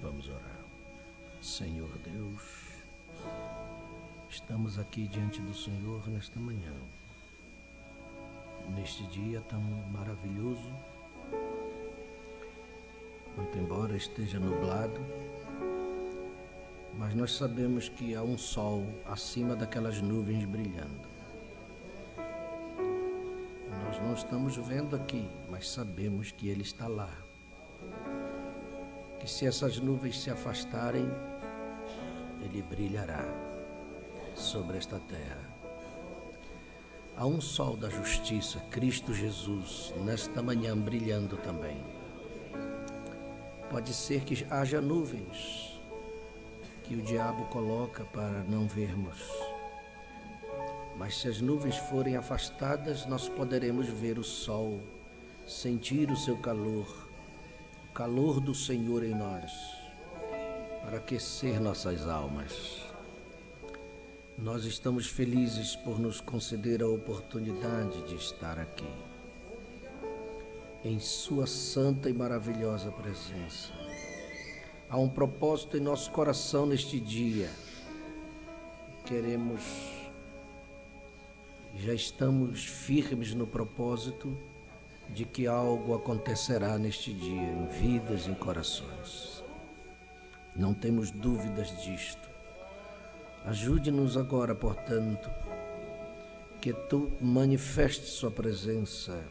Vamos orar. Senhor Deus, estamos aqui diante do Senhor nesta manhã, neste dia tão maravilhoso, muito embora esteja nublado, mas nós sabemos que há um sol acima daquelas nuvens brilhando. Nós não estamos vendo aqui, mas sabemos que Ele está lá. Que se essas nuvens se afastarem, Ele brilhará sobre esta terra. Há um sol da justiça, Cristo Jesus, nesta manhã brilhando também. Pode ser que haja nuvens que o diabo coloca para não vermos. Mas se as nuvens forem afastadas, nós poderemos ver o sol, sentir o seu calor, o calor do Senhor em nós, para aquecer nossas almas. Nós estamos felizes por nos conceder a oportunidade de estar aqui, em Sua santa e maravilhosa presença. Há um propósito em nosso coração neste dia. Já estamos firmes no propósito de que algo acontecerá neste dia, em vidas, em corações. Não temos dúvidas disto. Ajude-nos agora, portanto, que Tu manifeste Sua presença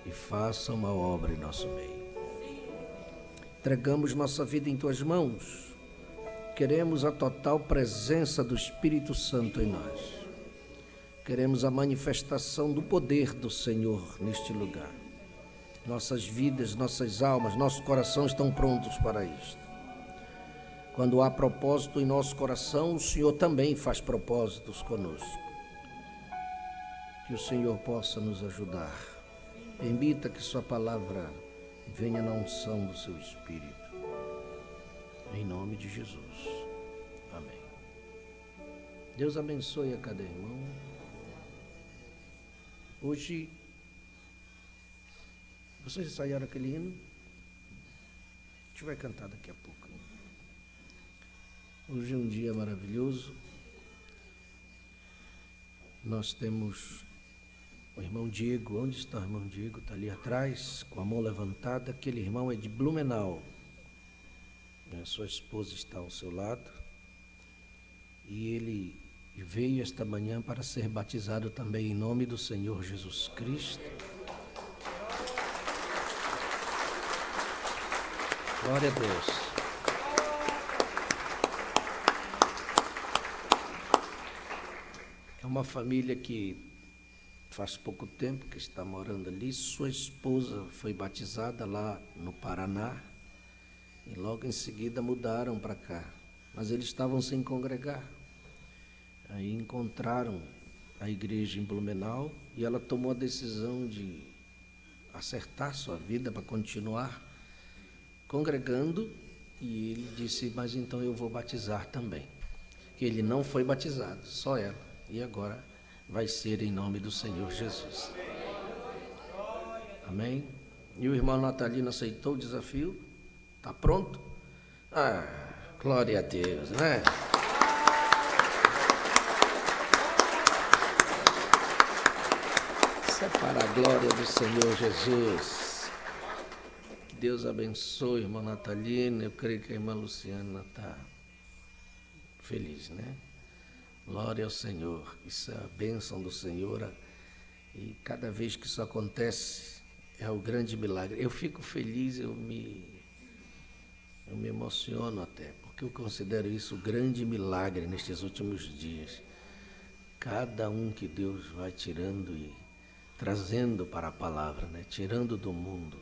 e faça uma obra em nosso meio. Entregamos nossa vida em Tuas mãos. Queremos a total presença do Espírito Santo em nós. Queremos a manifestação do poder do Senhor neste lugar. Nossas vidas, nossas almas, nosso coração estão prontos para isto. Quando há propósito em nosso coração, o Senhor também faz propósitos conosco. Que o Senhor possa nos ajudar. Permita que Sua palavra venha na unção do Seu Espírito. Em nome de Jesus. Amém. Deus abençoe a cada irmão. Hoje, vocês ensaiaram aquele hino? A gente vai cantar daqui a pouco. Hoje é um dia maravilhoso. Nós temos o irmão Diego. Onde está o irmão Diego? Está ali atrás, com a mão levantada. Aquele irmão é de Blumenau. A sua esposa está ao seu lado. E ele veio esta manhã para ser batizado também em nome do Senhor Jesus Cristo. Glória a Deus. É uma família que faz pouco tempo que está morando ali. Sua esposa foi batizada lá no Paraná e logo em seguida mudaram para cá. Mas eles estavam sem congregar. Aí encontraram a igreja em Blumenau e ela tomou a decisão de acertar sua vida para continuar congregando, e ele disse, mas então eu vou batizar também. Que ele não foi batizado, só ela, e agora vai ser em nome do Senhor Jesus. Amém? E o irmão Natalino aceitou o desafio? Está pronto? Ah, glória a Deus, né? Isso é para a glória do Senhor Jesus. Que Deus abençoe, irmão Natalino. Eu creio que a irmã Luciana está feliz, né? Glória ao Senhor. Isso é a bênção do Senhor. E cada vez que isso acontece, é o grande milagre. Eu fico feliz, eu me emociono até, porque eu considero isso o grande milagre nestes últimos dias. Cada um que Deus vai tirando e trazendo para a palavra, né? Tirando do mundo.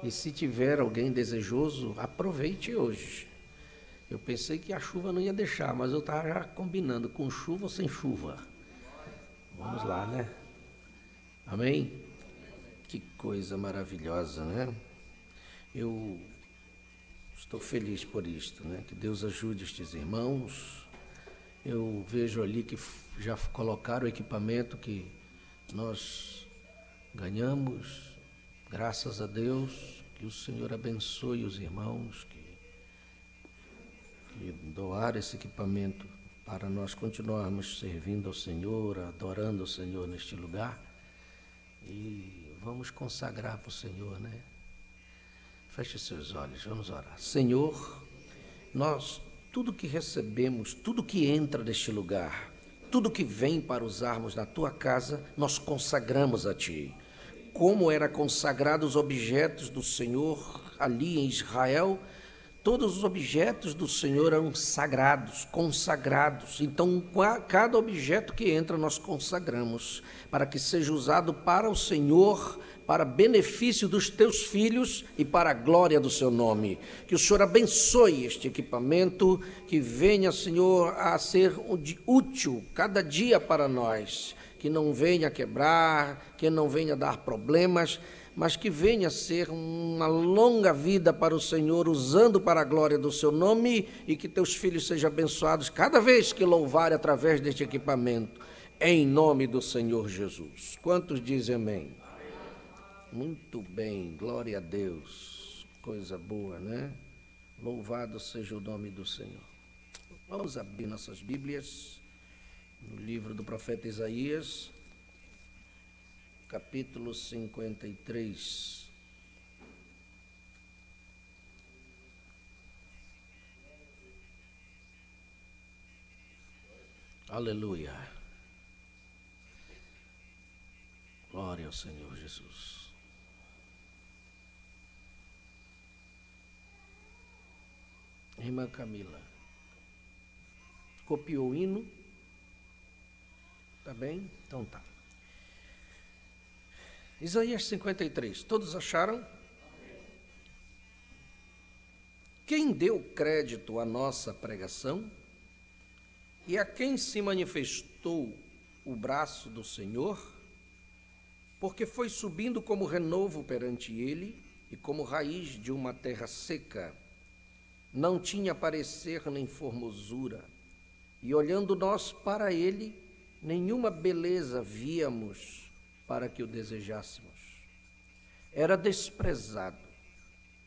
E se tiver alguém desejoso, aproveite hoje. Eu pensei que a chuva não ia deixar, mas eu estava já combinando com chuva ou sem chuva. Vamos lá, né? Amém? Que coisa maravilhosa, né? Eu estou feliz por isto, né? Que Deus ajude estes irmãos. Eu vejo ali que já colocaram o equipamento que nós ganhamos. Graças a Deus, que o Senhor abençoe os irmãos que doaram esse equipamento para nós continuarmos servindo ao Senhor, adorando o Senhor neste lugar. E vamos consagrar para o Senhor, né? Feche seus olhos, vamos orar. Senhor, nós, tudo que recebemos, tudo que entra neste lugar, tudo que vem para usarmos na Tua casa, nós consagramos a Ti. Como eram consagrados os objetos do Senhor ali em Israel, todos os objetos do Senhor eram sagrados, consagrados. Então, cada objeto que entra, nós consagramos, para que seja usado para o Senhor, para benefício dos Teus filhos e para a glória do Seu nome. Que o Senhor abençoe este equipamento, que venha, Senhor, a ser útil cada dia para nós, que não venha quebrar, que não venha dar problemas, mas que venha ser uma longa vida para o Senhor, usando para a glória do Seu nome, e que Teus filhos sejam abençoados cada vez que louvarem através deste equipamento, em nome do Senhor Jesus. Quantos dizem amém? Muito bem, glória a Deus, coisa boa, né? Louvado seja o nome do Senhor. Vamos abrir nossas Bíblias no livro do profeta Isaías, capítulo 53. Aleluia. Glória ao Senhor Jesus. Irmã Camila, copiou o hino? Tá bem? Então tá. Isaías 53, todos acharam? Quem deu crédito à nossa pregação? E a quem se manifestou o braço do Senhor? Porque foi subindo como renovo perante ele, e como raiz de uma terra seca. Não tinha parecer nem formosura, e olhando nós para ele, nenhuma beleza víamos para que o desejássemos. Era desprezado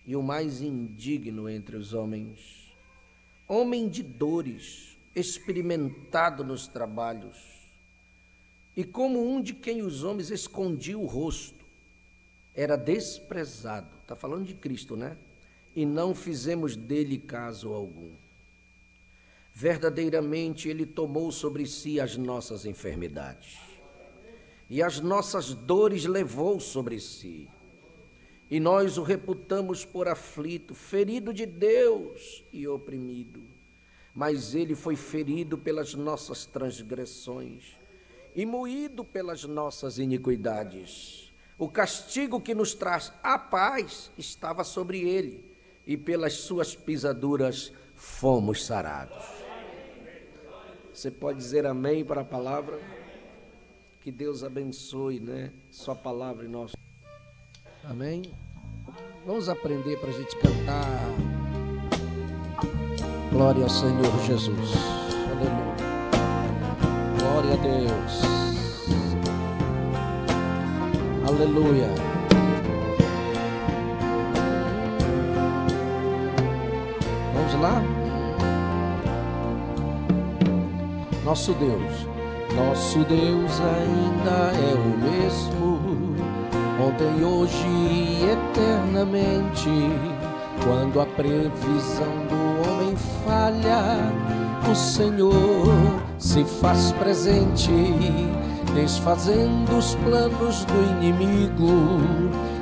e o mais indigno entre os homens, homem de dores, experimentado nos trabalhos, e como um de quem os homens escondiam o rosto. Era desprezado, está falando de Cristo, né? E não fizemos dele caso algum. Verdadeiramente ele tomou sobre si as nossas enfermidades, e as nossas dores levou sobre si. E nós o reputamos por aflito, ferido de Deus e oprimido. Mas ele foi ferido pelas nossas transgressões e moído pelas nossas iniquidades. O castigo que nos traz a paz estava sobre ele, e pelas suas pisaduras fomos sarados. Você pode dizer amém para a palavra? Que Deus abençoe, né? Sua palavra em nosso. Amém? Vamos aprender para a gente cantar. Glória ao Senhor Jesus. Aleluia. Glória a Deus. Aleluia. Vamos lá? Nosso Deus ainda é o mesmo, ontem, hoje e eternamente. Quando a previsão do homem falha, o Senhor se faz presente, desfazendo os planos do inimigo,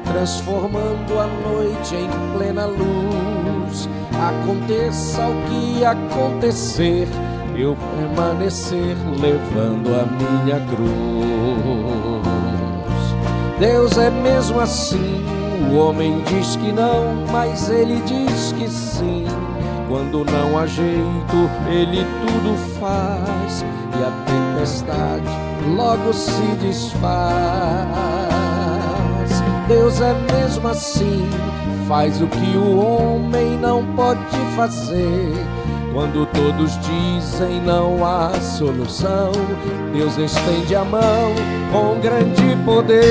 transformando a noite em plena luz. Aconteça o que acontecer, eu permanecer levando a minha cruz. Deus é mesmo assim, o homem diz que não, mas ele diz que sim. Quando não há jeito, ele tudo faz, e a tempestade logo se desfaz. Deus é mesmo assim, faz o que o homem não pode fazer. Quando todos dizem não há solução, Deus estende a mão com grande poder.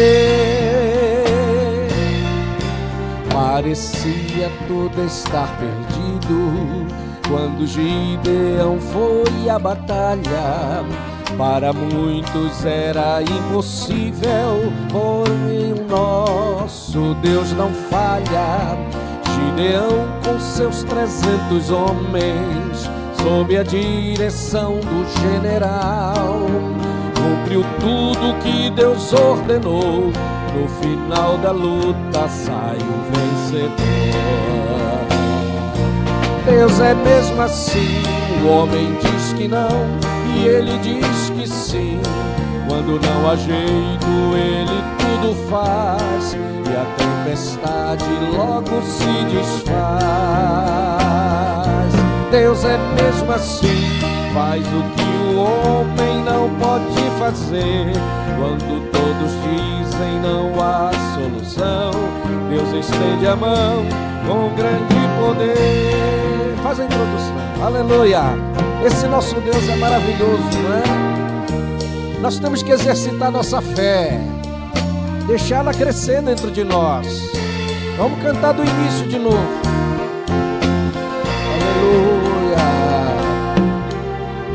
Parecia tudo estar perdido quando Gideão foi à batalha. Para muitos era impossível, porém o nosso Deus não falha. Gideão com seus 300 homens, sob a direção do general, cumpriu tudo que Deus ordenou. No final da luta saiu vencedor. Deus é mesmo assim, o homem diz que não e ele diz que sim. Quando não há jeito, ele tudo faz, e a tempestade logo se desfaz. Deus é mesmo assim, faz o que o homem não pode fazer. Quando todos dizem não há solução, Deus estende a mão com grande poder. Faz a introdução. Aleluia! Esse nosso Deus é maravilhoso, não é? Nós temos que exercitar nossa fé, deixá-la crescer dentro de nós. Vamos cantar do início de novo. Aleluia!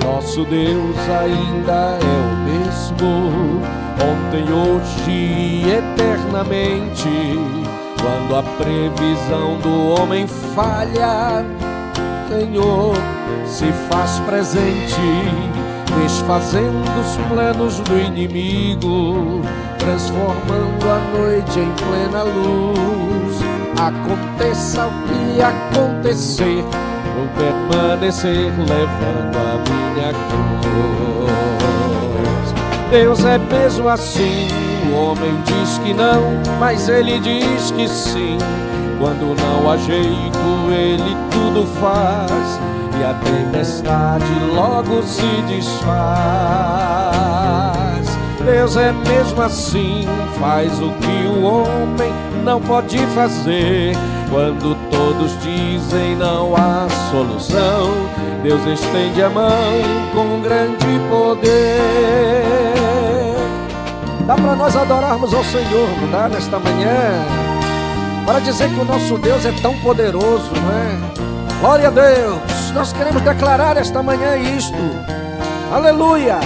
Nosso Deus ainda é o mesmo, ontem, hoje e eternamente. Quando a previsão do homem falha, Senhor se faz presente, desfazendo os planos do inimigo, transformando a noite em plena luz. Aconteça o que acontecer, vou permanecer levando a minha cruz. Deus é mesmo assim, o homem diz que não, mas ele diz que sim. Quando não há jeito, ele tudo faz, e a tempestade logo se desfaz. Deus é mesmo assim, faz o que o homem não pode fazer. Quando todos dizem não há solução, Deus estende a mão com grande poder. Dá para nós adorarmos ao Senhor, não dá, nesta manhã? Para dizer que o nosso Deus é tão poderoso, não é? Glória a Deus! Nós queremos declarar esta manhã isto. Aleluia!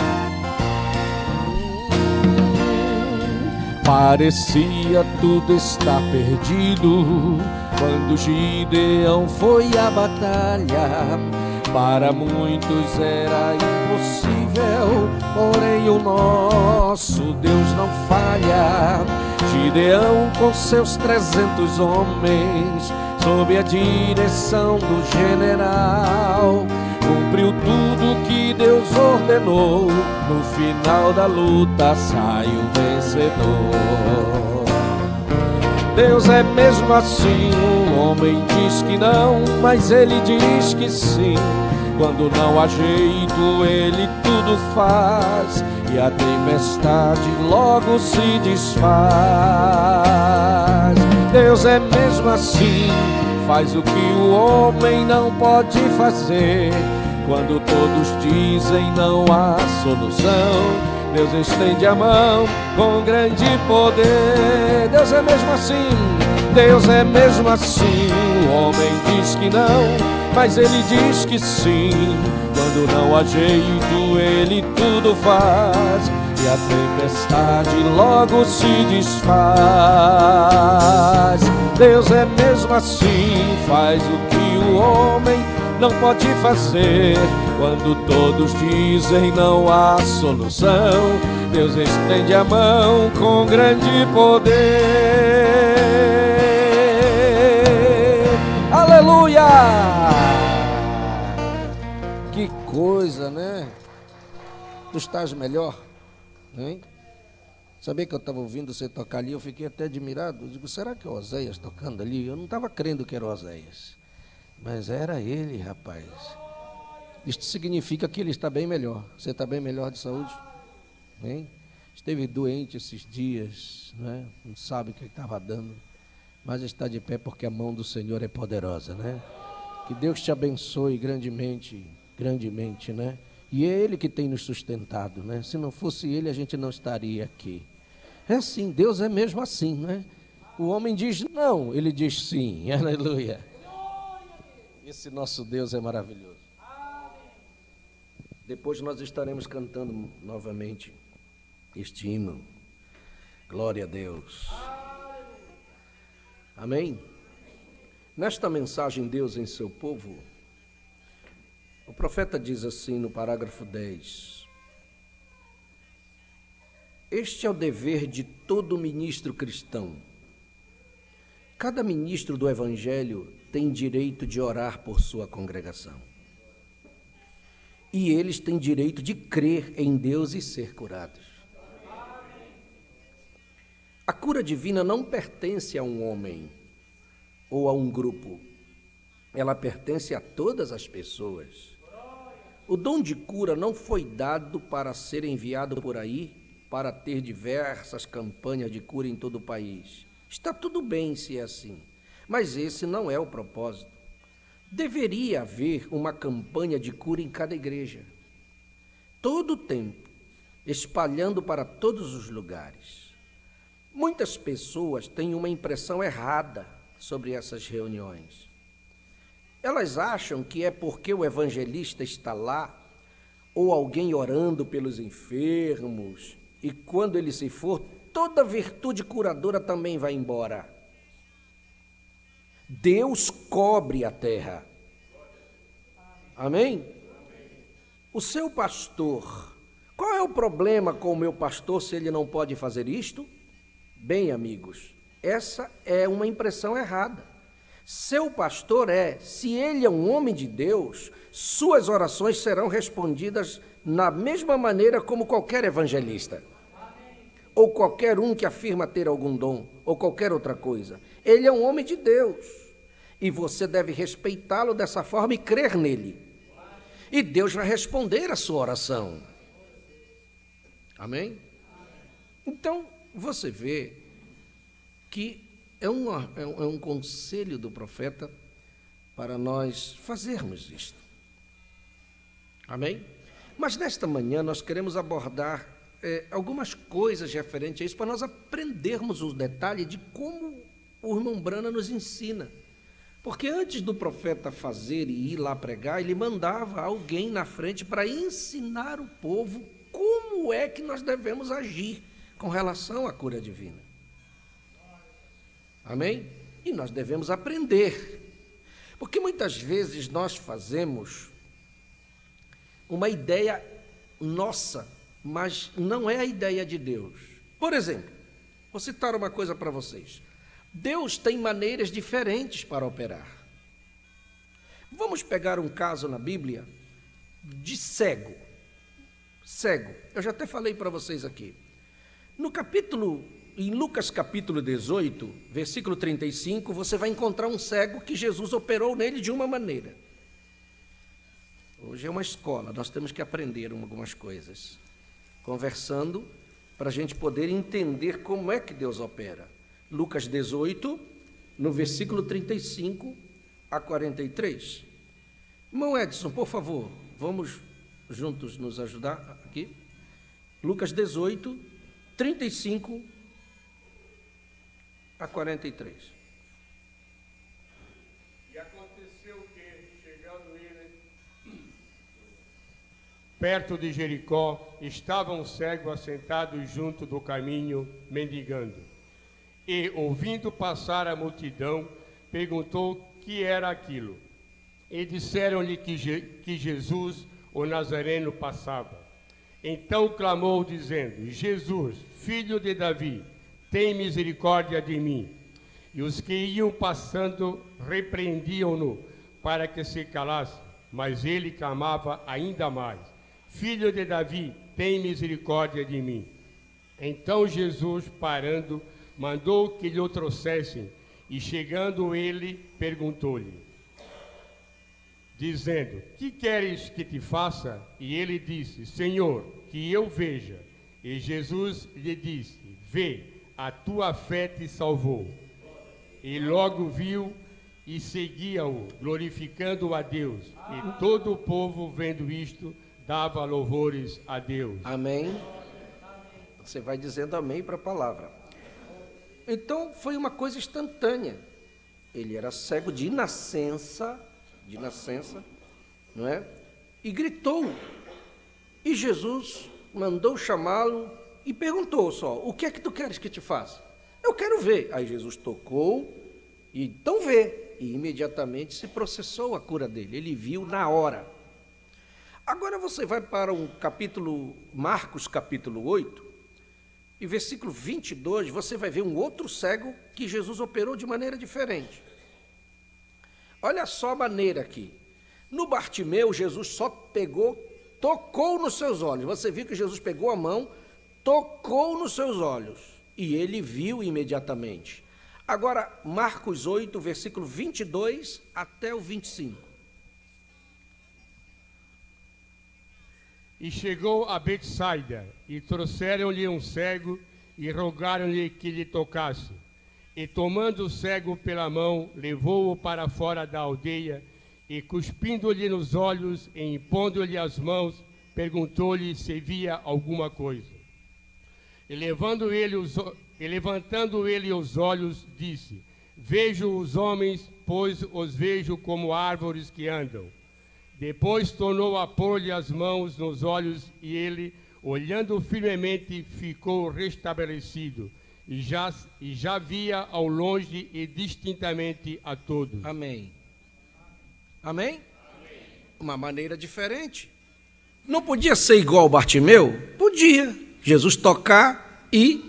Parecia tudo estar perdido quando Gideão foi à batalha. Para muitos era impossível, porém o nosso Deus não falha. Gideão com seus 300 homens, sob a direção do general, cumpriu tudo que Deus ordenou. No final da luta saiu vencedor. Deus é mesmo assim, o homem diz que não, mas ele diz que sim. Quando não há jeito, ele tudo faz, e a tempestade logo se desfaz. Deus é mesmo assim, faz o que o homem não pode fazer. Quando todos dizem não há solução, Deus estende a mão com grande poder. Deus é mesmo assim, Deus é mesmo assim. O homem diz que não, mas ele diz que sim. Quando não há jeito, ele tudo faz, e a tempestade logo se desfaz. Deus é mesmo assim, faz o que o homem não pode fazer. Quando todos dizem não há solução, Deus estende a mão com grande poder. Aleluia! Que coisa, né? Tu estás melhor, hein? Sabia que eu estava ouvindo você tocar ali, eu fiquei até admirado. Eu digo, será que é o Oséias tocando ali? Eu não estava crendo que era o Oséias, mas era ele, rapaz. Isto significa que ele está bem melhor. Você está bem melhor de saúde? Hein? Esteve doente esses dias, né? Não sabe o que estava dando, mas está de pé porque a mão do Senhor é poderosa, né? Que Deus te abençoe grandemente, grandemente, né? E é Ele que tem nos sustentado, né? Se não fosse Ele, a gente não estaria aqui. É assim, Deus é mesmo assim, né? O homem diz não, Ele diz sim, aleluia. Esse nosso Deus é maravilhoso. Depois nós estaremos cantando novamente este hino. Glória a Deus. Amém? Nesta mensagem, Deus em seu povo, o profeta diz assim no parágrafo 10: este é o dever de todo ministro cristão. Cada ministro do Evangelho tem direito de orar por sua congregação. E eles têm direito de crer em Deus e ser curados. A cura divina não pertence a um homem ou a um grupo. Ela pertence a todas as pessoas. O dom de cura não foi dado para ser enviado por aí, para ter diversas campanhas de cura em todo o país. Está tudo bem se é assim, mas esse não é o propósito. Deveria haver uma campanha de cura em cada igreja, todo o tempo, espalhando para todos os lugares. Muitas pessoas têm uma impressão errada sobre essas reuniões. Elas acham que é porque o evangelista está lá, ou alguém orando pelos enfermos, e quando ele se for, toda virtude curadora também vai embora. Deus cobre a terra. Amém? O seu pastor, qual é o problema com o meu pastor se ele não pode fazer isto? Bem, amigos, essa é uma impressão errada. Seu pastor se ele é um homem de Deus, suas orações serão respondidas na mesma maneira como qualquer evangelista. Ou qualquer um que afirma ter algum dom, ou qualquer outra coisa. Ele é um homem de Deus, e você deve respeitá-lo dessa forma e crer nele. E Deus vai responder a sua oração. Amém? Então, você vê que é um conselho do profeta para nós fazermos isto. Amém? Mas nesta manhã nós queremos abordar algumas coisas referentes a isso, para nós aprendermos o detalhe de como o irmão Brana nos ensina. Porque antes do profeta fazer e ir lá pregar, ele mandava alguém na frente para ensinar o povo como é que nós devemos agir com relação à cura divina. Amém? E nós devemos aprender. Porque muitas vezes nós fazemos uma ideia nossa, mas não é a ideia de Deus. Por exemplo, vou citar uma coisa para vocês. Deus tem maneiras diferentes para operar. Vamos pegar um caso na Bíblia de cego. Cego, eu já até falei para vocês aqui. Em Lucas capítulo 18, versículo 35, você vai encontrar um cego que Jesus operou nele de uma maneira. Hoje é uma escola, nós temos que aprender algumas coisas. Conversando, para a gente poder entender como é que Deus opera. Lucas 18, no versículo 35 a 43. Irmão Edson, por favor, vamos juntos nos ajudar aqui. Lucas 18, 35 a 43. E aconteceu que, chegando ele perto de Jericó, estava um cego assentado junto do caminho, mendigando. E, ouvindo passar a multidão, perguntou que era aquilo. E disseram-lhe que Jesus, o Nazareno, passava. Então clamou, dizendo: Jesus, filho de Davi, tem misericórdia de mim. E os que iam passando repreendiam-no para que se calasse. Mas ele clamava ainda mais: Filho de Davi, tem misericórdia de mim. Então Jesus, parando, mandou que lhe o trouxessem, e chegando ele, perguntou-lhe, dizendo: Que queres que te faça? E ele disse: Senhor, que eu veja. E Jesus lhe disse: Vê, a tua fé te salvou. E logo viu e seguia-o, glorificando a Deus. E todo o povo, vendo isto, dava louvores a Deus. Amém. Você vai dizendo amém para a palavra. Então, foi uma coisa instantânea. Ele era cego de nascença, não é? E gritou. E Jesus mandou chamá-lo e perguntou só: o que é que tu queres que te faça? Eu quero ver. Aí Jesus tocou e então vê. E imediatamente se processou a cura dele. Ele viu na hora. Agora você vai para um capítulo, Marcos capítulo 8, e versículo 22, você vai ver um outro cego que Jesus operou de maneira diferente. Olha só a maneira aqui. No Bartimeu, Jesus só tocou nos seus olhos. Você viu que Jesus pegou a mão, tocou nos seus olhos, e ele viu imediatamente. Agora, Marcos 8, versículo 22 até o 25. E chegou a Betsaida, e trouxeram-lhe um cego, e rogaram-lhe que lhe tocasse. E tomando o cego pela mão, levou-o para fora da aldeia, e cuspindo-lhe nos olhos, e impondo-lhe as mãos, perguntou-lhe se via alguma coisa. E levantando ele os olhos, disse: Vejo os homens, pois os vejo como árvores que andam. Depois tornou a pôr-lhe as mãos nos olhos, e ele, olhando firmemente, ficou restabelecido, e já via ao longe e distintamente a todos. Amém. Amém? Uma maneira diferente. Não podia ser igual ao Bartimeu? Podia. Jesus tocar e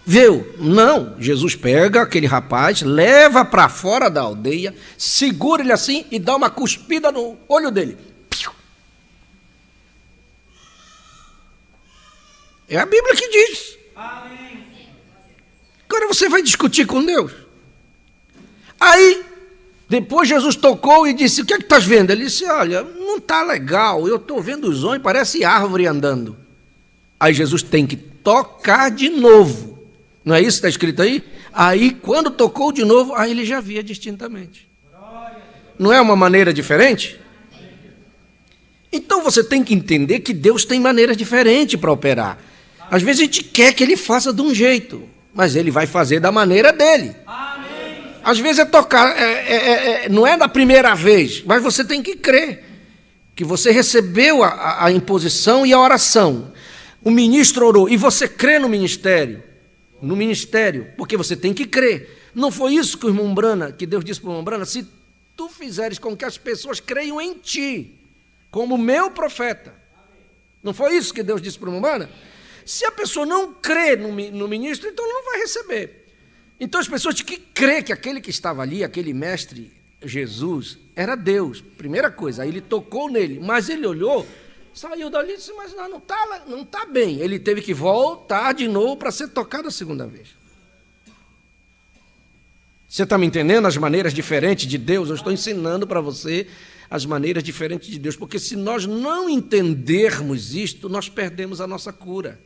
viu. Não. Jesus pega aquele rapaz, leva para fora da aldeia, segura ele assim e dá uma cuspida no olho dele. É a Bíblia que diz. Amém. Agora você vai discutir com Deus. Aí, depois Jesus tocou e disse: O que é que estás vendo? Ele disse: Olha, não está legal, eu estou vendo os homens, parece árvore andando. Aí Jesus tem que tocar de novo. Não é isso que está escrito aí? Aí, quando tocou de novo, aí ele já via distintamente. Não é uma maneira diferente? Então você tem que entender que Deus tem maneira diferente para operar. Às vezes a gente quer que ele faça de um jeito, mas ele vai fazer da maneira dele. Às vezes é tocar, não é da primeira vez, mas você tem que crer que você recebeu a imposição e a oração. O ministro orou e você crê no ministério, porque você tem que crer. Não foi isso que o irmão Brana, que Deus disse para o irmão Brana: se tu fizeres com que as pessoas creiam em ti, como meu profeta. Não foi isso que Deus disse para o irmão Brana? Se a pessoa não crê no ministro, então ela não vai receber. Então as pessoas têm que crer que aquele que estava ali, aquele mestre Jesus, era Deus. Primeira coisa, aí ele tocou nele, mas ele olhou, saiu dali e disse: mas não está bem. Ele teve que voltar de novo para ser tocado a segunda vez. Você está me entendendo as maneiras diferentes de Deus? Eu estou ensinando para você as maneiras diferentes de Deus, porque se nós não entendermos isto, nós perdemos a nossa cura.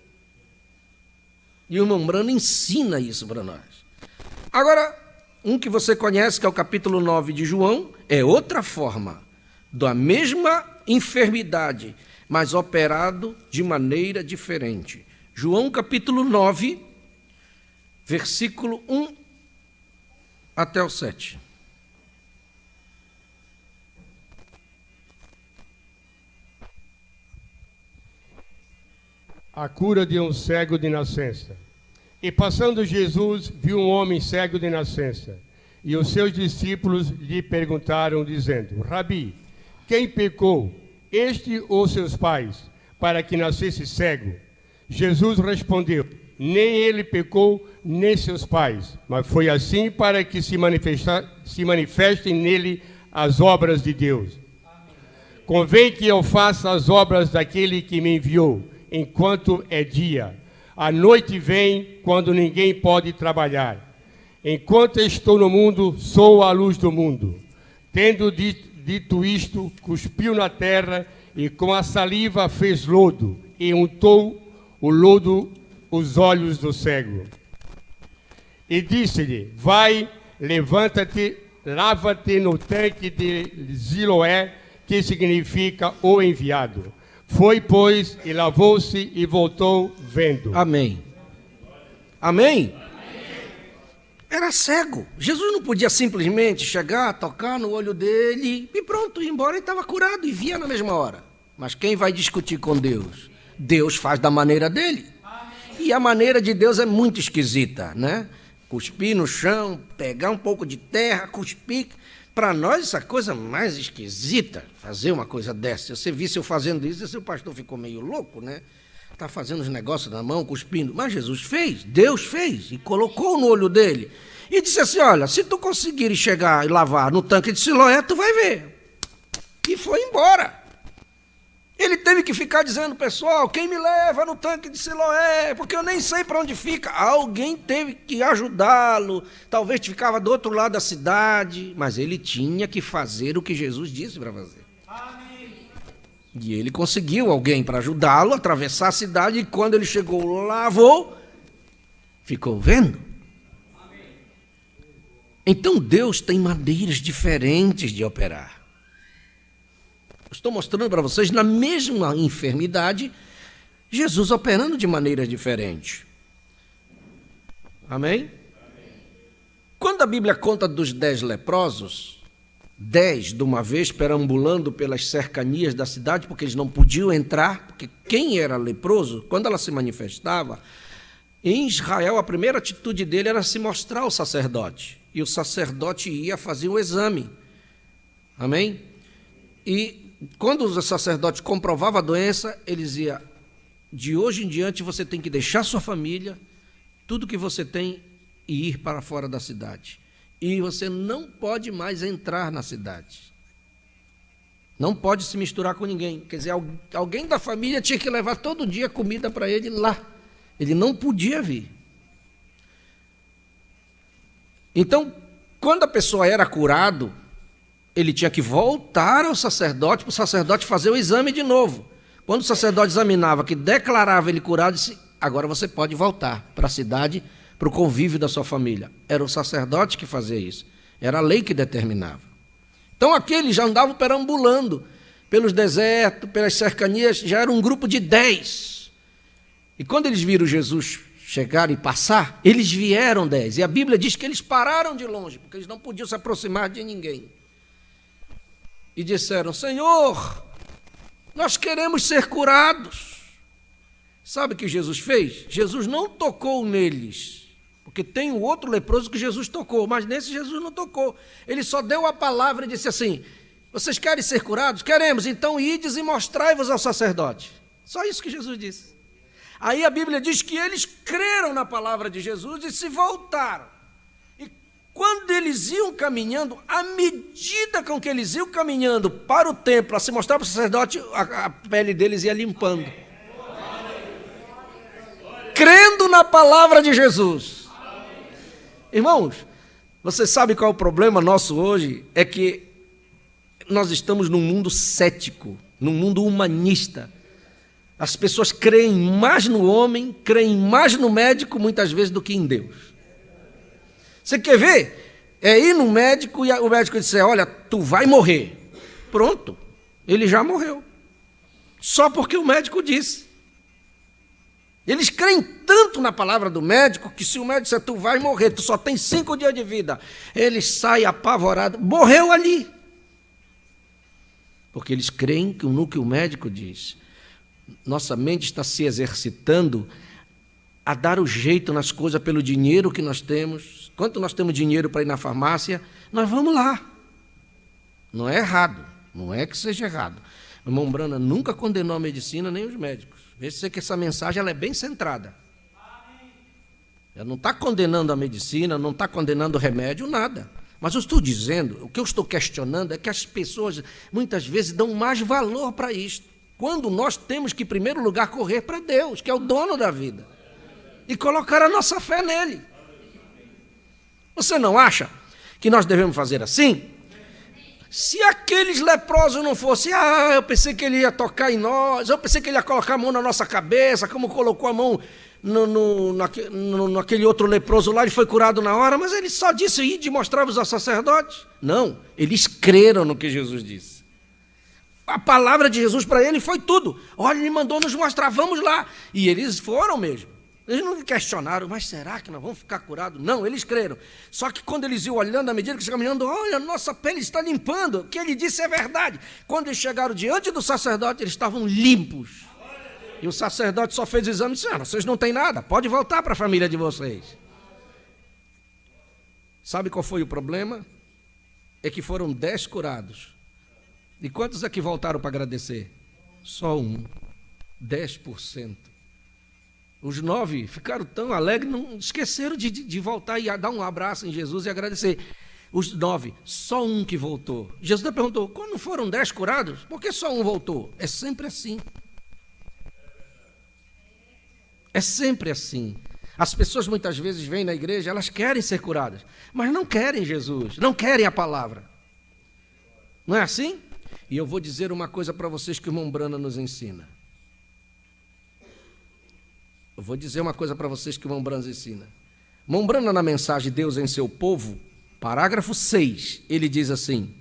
E o irmão Brano ensina isso para nós. Agora, um que você conhece, que é o capítulo 9 de João, é outra forma da mesma enfermidade, mas operado de maneira diferente. João capítulo 9, versículo 1 até o 7. A cura de um cego de nascença. E passando Jesus, viu um homem cego de nascença. E os seus discípulos lhe perguntaram, dizendo: Rabi, quem pecou, este ou seus pais, para que nascesse cego? Jesus respondeu: nem ele pecou, nem seus pais, mas foi assim para que se manifestem nele as obras de Deus. convém que eu faça as obras daquele que me enviou, enquanto é dia. A noite vem, quando ninguém pode trabalhar. Enquanto estou no mundo, sou a luz do mundo. Tendo dito isto, cuspiu na terra e com a saliva fez lodo e untou o lodo os olhos do cego. E disse-lhe: vai, levanta-te, lava-te no tanque de Siloé, que significa o enviado. Foi, pois, e lavou-se e voltou vendo. Amém. Amém? Era cego. Jesus não podia simplesmente chegar, tocar no olho dele e pronto, ir embora. Ele estava curado e via na mesma hora. Mas quem vai discutir com Deus? Deus faz da maneira dele. E a maneira de Deus é muito esquisita, né? Cuspir no chão, pegar um pouco de terra, cuspir. Para nós, essa coisa mais esquisita, fazer uma coisa dessa. Se você visse eu fazendo isso, esse pastor ficou meio louco, né? Está fazendo os negócios na mão, cuspindo. Mas Jesus fez, Deus fez, e colocou no olho dele. E disse assim, olha, se tu conseguires chegar e lavar no tanque de Siloé, tu vai ver. E foi embora. Ele teve que ficar dizendo, pessoal, quem me leva no tanque de Siloé? Porque eu nem sei para onde fica. Alguém teve que ajudá-lo. Talvez ficava do outro lado da cidade. Mas ele tinha que fazer o que Jesus disse para fazer. Amém. E ele conseguiu alguém para ajudá-lo a atravessar a cidade. E quando ele chegou, lavou, ficou vendo. Amém. Então Deus tem maneiras diferentes de operar. Estou mostrando para vocês, na mesma enfermidade, Jesus operando de maneira diferente. Amém? Quando a Bíblia conta dos 10 leprosos, 10 de uma vez perambulando pelas cercanias da cidade, porque eles não podiam entrar, porque quem era leproso, quando ela se manifestava, em Israel a primeira atitude dele era se mostrar ao sacerdote, e o sacerdote ia fazer o exame. Amém? E quando o sacerdote comprovava a doença, ele dizia, de hoje em diante você tem que deixar sua família, tudo que você tem, e ir para fora da cidade. E você não pode mais entrar na cidade. Não pode se misturar com ninguém. Quer dizer, alguém da família tinha que levar todo dia comida para ele lá. Ele não podia vir. Então, quando a pessoa era curado, ele tinha que voltar ao sacerdote, para o sacerdote fazer o exame de novo. Quando o sacerdote examinava, que declarava ele curado, disse, agora você pode voltar para a cidade, para o convívio da sua família. Era o sacerdote que fazia isso. Era a lei que determinava. Então aqueles já andavam perambulando pelos desertos, pelas cercanias, já era um grupo de 10. E quando eles viram Jesus chegar e passar, eles vieram 10. E a Bíblia diz que eles pararam de longe, porque eles não podiam se aproximar de ninguém. E disseram, Senhor, nós queremos ser curados. Sabe o que Jesus fez? Jesus não tocou neles, porque tem o outro leproso que Jesus tocou, mas nesse Jesus não tocou. Ele só deu a palavra e disse assim, vocês querem ser curados? Queremos, então ides e mostrai-vos ao sacerdote. Só isso que Jesus disse. Aí a Bíblia diz que eles creram na palavra de Jesus e se voltaram. Quando eles iam caminhando, à medida com que eles iam caminhando para o templo, a se mostrar para o sacerdote, a pele deles ia limpando. Crendo na palavra de Jesus. Irmãos, você sabe qual é o problema nosso hoje? É que nós estamos num mundo cético, num mundo humanista. As pessoas creem mais no homem, creem mais no médico, muitas vezes, do que em Deus. Você quer ver? É ir no médico e o médico disser, olha, tu vai morrer. Pronto, ele já morreu. Só porque o médico disse. Eles creem tanto na palavra do médico, que se o médico disser, tu vai morrer, tu só tem 5 dias de vida, ele sai apavorado, morreu ali. Porque eles creem no que o médico diz. Nossa mente está se exercitando a dar o jeito nas coisas pelo dinheiro que nós temos. Quanto nós temos dinheiro para ir na farmácia, nós vamos lá. Não é errado, não é que seja errado. O irmão Brana nunca condenou a medicina nem os médicos. Veja que essa mensagem ela é bem centrada. Ela não está condenando a medicina, não está condenando o remédio, nada. Mas eu estou dizendo, o que eu estou questionando é que as pessoas muitas vezes dão mais valor para isto, quando nós temos que, em primeiro lugar, correr para Deus, que é o dono da vida, e colocar a nossa fé nele. Você não acha que nós devemos fazer assim? Se aqueles leprosos não fossem, eu pensei que ele ia tocar em nós, eu pensei que ele ia colocar a mão na nossa cabeça, como colocou a mão naquele outro leproso lá, ele foi curado na hora, mas ele só disse ir de mostrar aos sacerdotes. Não, eles creram no que Jesus disse. A palavra de Jesus para ele foi tudo. Olha, ele mandou nos mostrar, vamos lá. E eles foram mesmo. Eles não questionaram, mas será que nós vamos ficar curados? Não, eles creram. Só que quando eles iam olhando, à medida que estavam caminhando, olha, nossa pele está limpando, o que ele disse é verdade. Quando eles chegaram diante do sacerdote, eles estavam limpos. E o sacerdote só fez o exame e disse, vocês não têm nada, pode voltar para a família de vocês. Sabe qual foi o problema? É que foram 10 curados. E quantos é que voltaram para agradecer? Só um, 10%. Os 9 ficaram tão alegres, não esqueceram de voltar e dar um abraço em Jesus e agradecer. Os 9, só um que voltou. Jesus perguntou, quando foram 10 curados, por que só um voltou? É sempre assim. É sempre assim. As pessoas muitas vezes vêm na igreja, elas querem ser curadas, mas não querem Jesus, não querem a palavra. Não é assim? E eu vou dizer uma coisa para vocês que o irmão Brana nos ensina. Eu vou dizer uma coisa para vocês que o irmão Brana ensina. Irmão Brana, na mensagem Deus em seu povo, parágrafo 6, ele diz assim,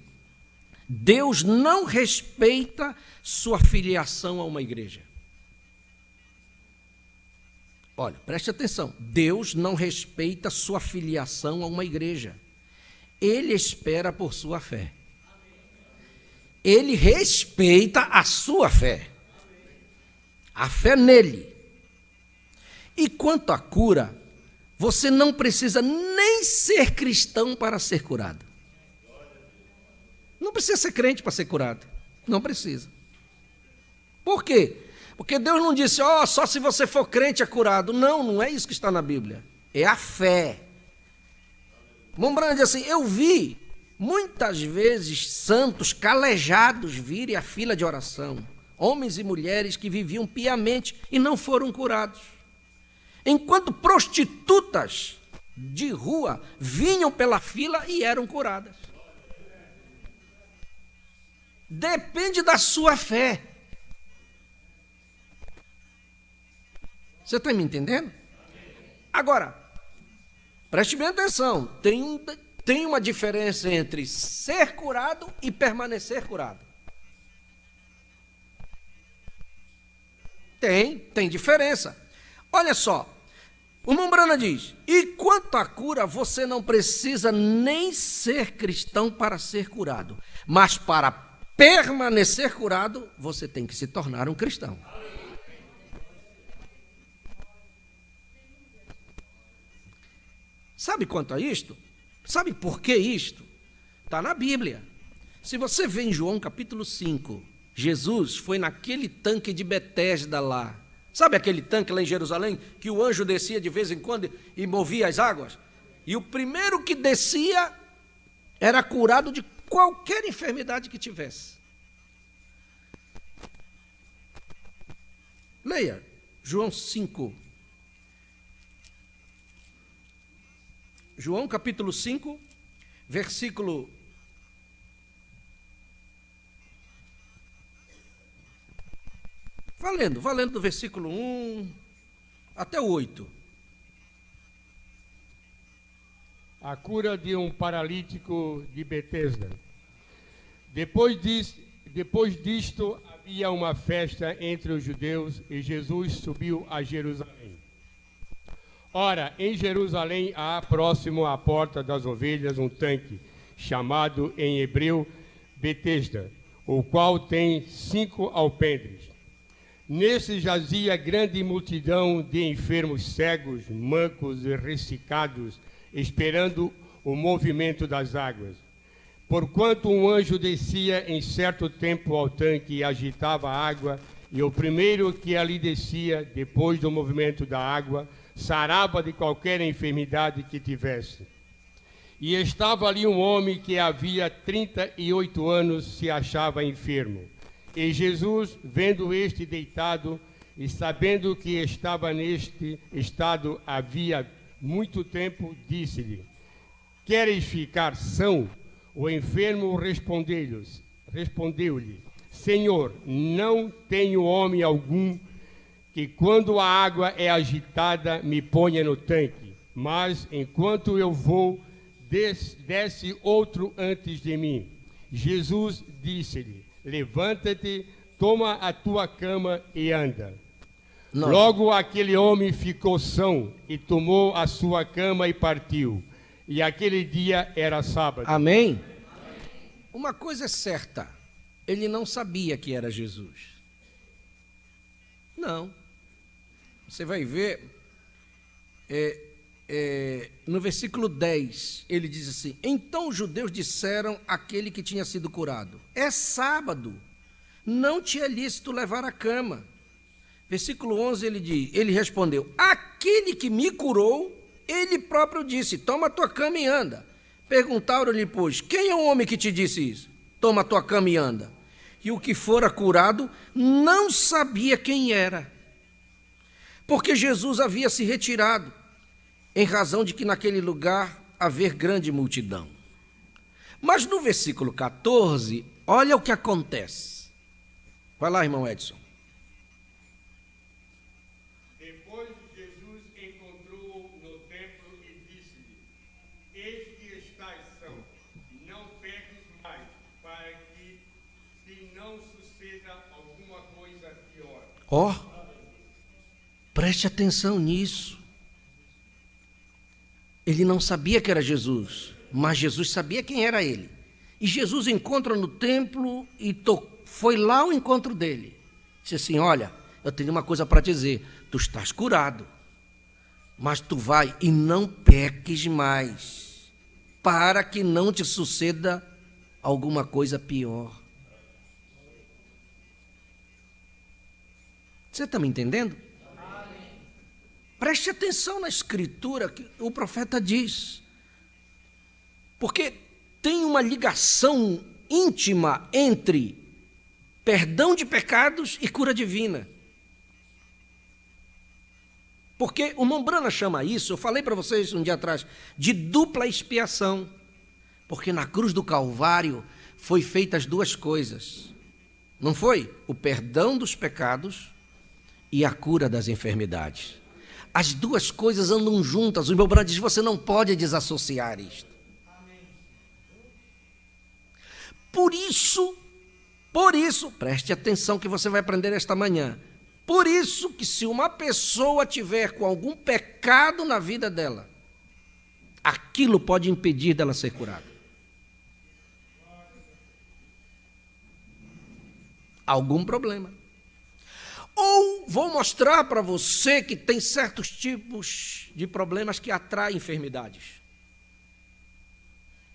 Deus não respeita sua filiação a uma igreja. Olha, preste atenção, Deus não respeita sua filiação a uma igreja. Ele espera por sua fé. Ele respeita a sua fé. A fé nele. E quanto à cura, você não precisa nem ser cristão para ser curado. Não precisa ser crente para ser curado. Não precisa. Por quê? Porque Deus não disse, só se você for crente é curado. Não, não é isso que está na Bíblia. É a fé. Mombrando diz assim, eu vi muitas vezes santos calejados virem à fila de oração. Homens e mulheres que viviam piamente e não foram curados. Enquanto prostitutas de rua vinham pela fila e eram curadas. Depende da sua fé. Você está me entendendo? Agora, preste bem atenção, tem uma diferença entre ser curado e permanecer curado. Tem diferença. Olha só, o irmão Brana diz, e quanto à cura, você não precisa nem ser cristão para ser curado, mas para permanecer curado, você tem que se tornar um cristão. Sabe quanto a isto? Sabe por que isto? Está na Bíblia. Se você vê em João capítulo 5, Jesus foi naquele tanque de Betesda lá. Sabe aquele tanque lá em Jerusalém, que o anjo descia de vez em quando e movia as águas? E o primeiro que descia era curado de qualquer enfermidade que tivesse. Leia, João 5. João capítulo 5, versículo... Valendo do versículo 1 até o 8. A cura de um paralítico de Betesda. Depois disto, havia uma festa entre os judeus e Jesus subiu a Jerusalém. Ora, em Jerusalém há próximo à porta das ovelhas um tanque, chamado em hebreu Betesda, o qual tem 5 alpendres. Nesse jazia grande multidão de enfermos cegos, mancos e ressecados, esperando o movimento das águas. Porquanto um anjo descia em certo tempo ao tanque e agitava a água, e o primeiro que ali descia, depois do movimento da água, sarava de qualquer enfermidade que tivesse. E estava ali um homem que havia 38 anos se achava enfermo. E Jesus, vendo este deitado, e sabendo que estava neste estado havia muito tempo, disse-lhe: Queres ficar são? O enfermo respondeu-lhe: Senhor, não tenho homem algum que, quando a água é agitada, me ponha no tanque, mas enquanto eu vou, desce outro antes de mim. Jesus disse-lhe: Levanta-te, toma a tua cama e anda. Não. Logo aquele homem ficou são e tomou a sua cama e partiu. E aquele dia era sábado. Amém? Uma coisa é certa, ele não sabia que era Jesus. Não. Você vai ver, no versículo 10, ele diz assim: Então os judeus disseram àquele que tinha sido curado: É sábado, não te é lícito levar a cama. Versículo 11, ele respondeu: Aquele que me curou, ele próprio disse: Toma a tua cama e anda. Perguntaram-lhe, pois: Quem é o homem que te disse isso? Toma a tua cama e anda. E o que fora curado não sabia quem era, porque Jesus havia se retirado, em razão de que naquele lugar haver grande multidão. Mas no versículo 14, olha o que acontece. Vai lá, irmão Edson. Depois Jesus encontrou-o no templo e disse-lhe: Eis que estás são, não peques mais, para que te não suceda alguma coisa pior. Ó, preste atenção nisso. Ele não sabia que era Jesus, mas Jesus sabia quem era ele. E Jesus encontra no templo e foi lá ao encontro dele. Disse assim: Olha, eu tenho uma coisa para te dizer, tu estás curado, mas tu vai e não peques mais, para que não te suceda alguma coisa pior. Você está me entendendo? Preste atenção na escritura que o profeta diz, porque tem uma ligação íntima entre perdão de pecados e cura divina. Porque o Mombrana chama isso, eu falei para vocês um dia atrás, de dupla expiação, porque na cruz do Calvário foi feitas as duas coisas, não foi? O perdão dos pecados e a cura das enfermidades. As duas coisas andam juntas. O meu brother diz: você não pode desassociar isto. Por isso, preste atenção que você vai aprender esta manhã. Por isso que se uma pessoa tiver com algum pecado na vida dela, aquilo pode impedir dela ser curada. Algum problema. Ou vou mostrar para você que tem certos tipos de problemas que atraem enfermidades.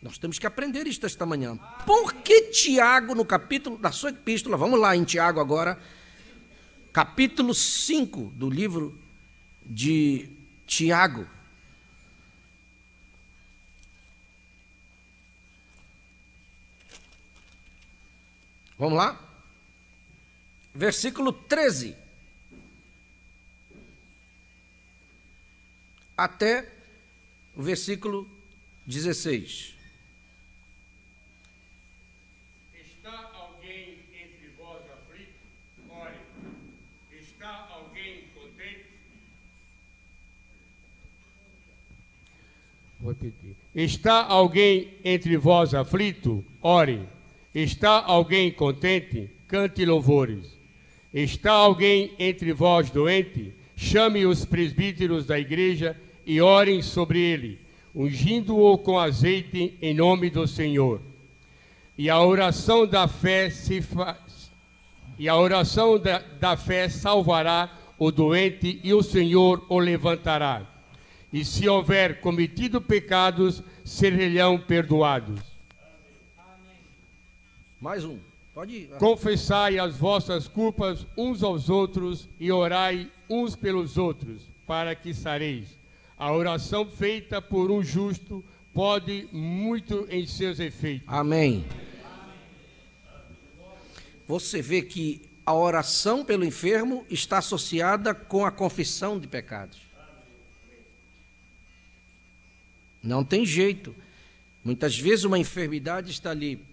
Nós temos que aprender isto esta manhã. Por que Tiago, no capítulo da sua epístola, vamos lá em Tiago agora, capítulo 5 do livro de Tiago. Vamos lá? Versículo 13 até o versículo 16. Está alguém entre vós aflito? Ore. Está alguém contente? Vou repetir. Está alguém entre vós aflito? Ore. Está alguém contente? Cante louvores. Está alguém entre vós doente? Chame os presbíteros da igreja e orem sobre ele, ungindo-o com azeite em nome do Senhor. E a oração da fé da fé salvará o doente e o Senhor o levantará. E se houver cometido pecados, serão perdoados. Mais um. Pode ir. Confessai as vossas culpas uns aos outros e orai uns pelos outros, para que sareis. A oração feita por um justo pode muito em seus efeitos. Amém. Você vê que a oração pelo enfermo está associada com a confissão de pecados. Não tem jeito. Muitas vezes uma enfermidade está ali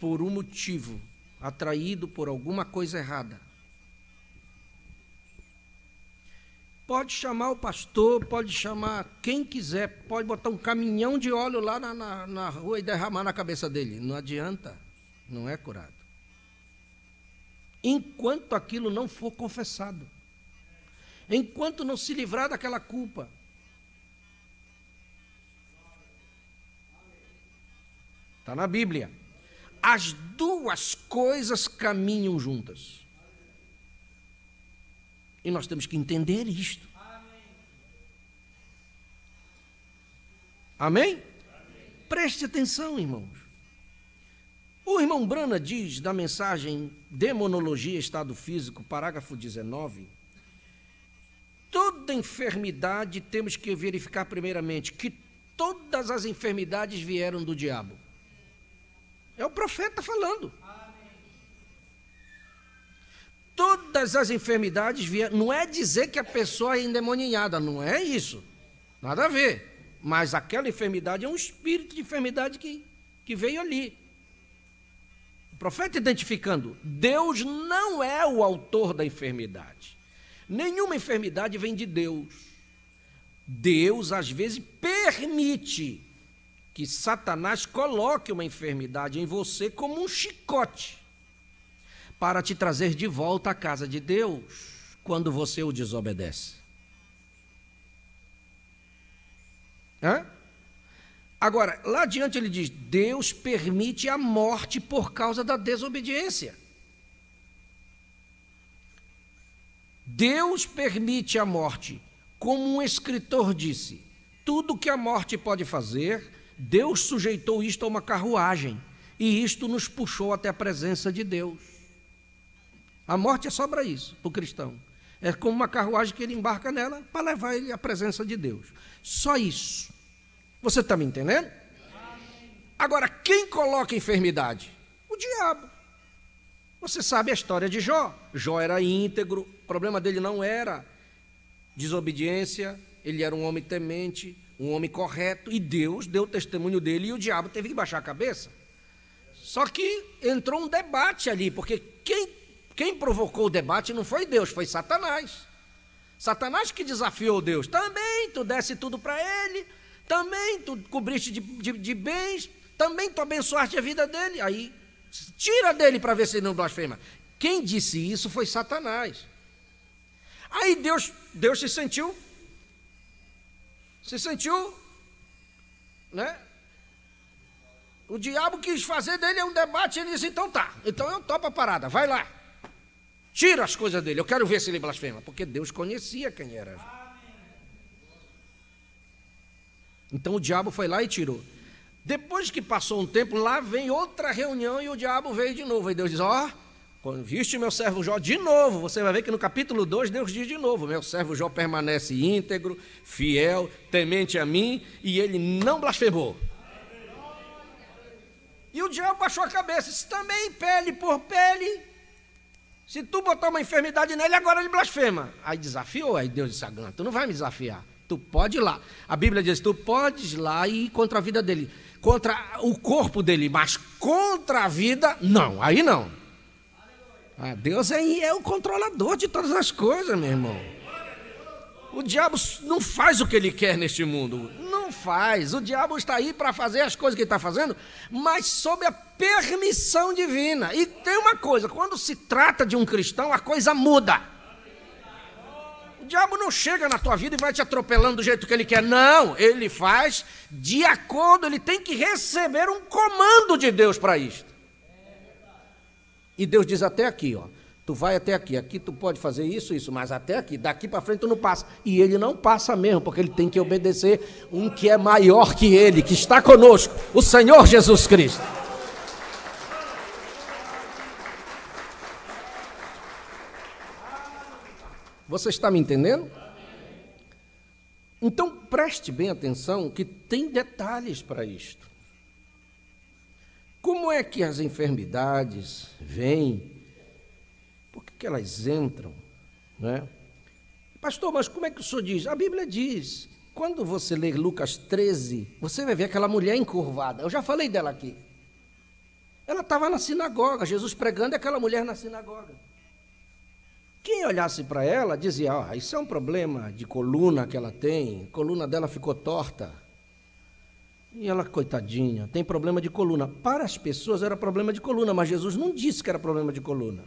por um motivo, atraído por alguma coisa errada. Pode chamar o pastor, pode chamar quem quiser, pode botar um caminhão de óleo lá na rua e derramar na cabeça dele. Não adianta, não é curado. Enquanto aquilo não for confessado, enquanto não se livrar daquela culpa. Está na Bíblia. As duas coisas caminham juntas. E nós temos que entender isto. Amém? Amém? Preste atenção, irmãos. O irmão Brana diz, na mensagem Demonologia, Estado Físico, parágrafo 19, toda enfermidade temos que verificar primeiramente que todas as enfermidades vieram do diabo. É o profeta falando. Todas as enfermidades vieram. Não é dizer que a pessoa é endemoniada, não é isso. Nada a ver. Mas aquela enfermidade é um espírito de enfermidade que veio ali. O profeta identificando, Deus não é o autor da enfermidade. Nenhuma enfermidade vem de Deus. Deus, às vezes, permite que Satanás coloque uma enfermidade em você como um chicote, para te trazer de volta à casa de Deus, quando você o desobedece. Agora, lá adiante ele diz, Deus permite a morte por causa da desobediência. Deus permite a morte, como um escritor disse, tudo que a morte pode fazer, Deus sujeitou isto a uma carruagem, e isto nos puxou até a presença de Deus. A morte é só para isso, para o cristão. É como uma carruagem que ele embarca nela para levar ele à presença de Deus. Só isso. Você está me entendendo? Agora, quem coloca enfermidade? O diabo. Você sabe a história de Jó. Jó era íntegro, o problema dele não era desobediência, ele era um homem temente, um homem correto, e Deus deu testemunho dele, e o diabo teve que baixar a cabeça. Só que entrou um debate ali, porque quem provocou o debate não foi Deus, foi Satanás. Satanás que desafiou Deus. Também tu desse tudo para ele, também tu cobriste de bens, também tu abençoaste a vida dele. Aí, tira dele para ver se ele não blasfema. Quem disse isso foi Satanás. Aí Deus se sentiu, né? O diabo quis fazer dele um debate, ele disse, então tá, então eu topo a parada, vai lá. Tira as coisas dele, eu quero ver se ele blasfema, porque Deus conhecia quem era. Então o diabo foi lá e tirou. Depois que passou um tempo, lá vem outra reunião e o diabo veio de novo. Aí Deus diz, quando viste meu servo Jó de novo, você vai ver que no capítulo 2 Deus diz de novo, meu servo Jó permanece íntegro, fiel, temente a mim, e ele não blasfemou. E o diabo baixou a cabeça, disse, também pele por pele, se tu botar uma enfermidade nele, agora ele blasfema. Aí desafiou, aí Deus disse, tu não vai me desafiar, tu pode ir lá. A Bíblia diz, tu podes ir lá e ir contra a vida dele, contra o corpo dele, mas contra a vida, não, aí não. Deus é o controlador de todas as coisas, meu irmão. O diabo não faz o que ele quer neste mundo, não faz. O diabo está aí para fazer as coisas que ele está fazendo, mas sob a permissão divina. E tem uma coisa, quando se trata de um cristão, a coisa muda. O diabo não chega na tua vida e vai te atropelando do jeito que ele quer, não. Ele faz de acordo, ele tem que receber um comando de Deus para isto. E Deus diz até aqui, tu vai até aqui, aqui tu pode fazer isso, mas até aqui, daqui para frente tu não passa. E ele não passa mesmo, porque ele tem que obedecer um que é maior que ele, que está conosco, o Senhor Jesus Cristo. Você está me entendendo? Então, preste bem atenção que tem detalhes para isto. Como é que as enfermidades vêm? Por que elas entram? Né? Pastor, mas como é que o senhor diz? A Bíblia diz, quando você ler Lucas 13, você vai ver aquela mulher encurvada. Eu já falei dela aqui. Ela estava na sinagoga, Jesus pregando e aquela mulher na sinagoga. Quem olhasse para ela dizia, isso é um problema de coluna que ela tem, a coluna dela ficou torta. E ela, coitadinha, tem problema de coluna. Para as pessoas era problema de coluna, mas Jesus não disse que era problema de coluna.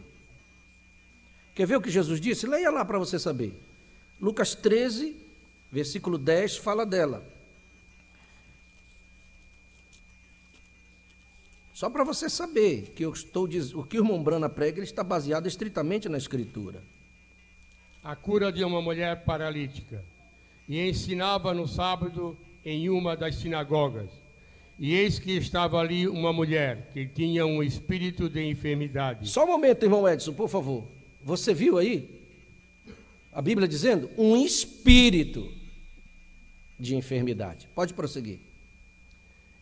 Quer ver o que Jesus disse? Leia lá para você saber. Lucas 13, versículo 10, fala dela. Só para você saber que o que o irmão Brana prega, ele está baseado estritamente na Escritura. A cura de uma mulher paralítica. E ensinava no sábado em uma das sinagogas. E eis que estava ali uma mulher que tinha um espírito de enfermidade. Só um momento, irmão Edson, por favor. Você viu aí a Bíblia dizendo um espírito de enfermidade. Pode prosseguir.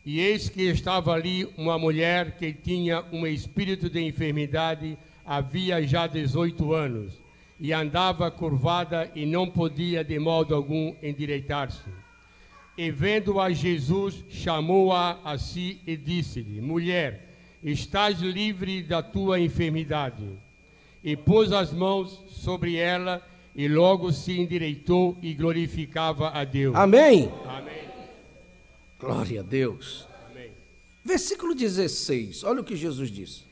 E eis que estava ali uma mulher que tinha um espírito de enfermidade, havia já 18 anos, e andava curvada e não podia de modo algum endireitar-se. E vendo-a Jesus, chamou-a a si e disse-lhe, mulher, estás livre da tua enfermidade. E pôs as mãos sobre ela, e logo se endireitou e glorificava a Deus. Amém? Amém. Glória a Deus. Amém. Versículo 16, olha o que Jesus disse.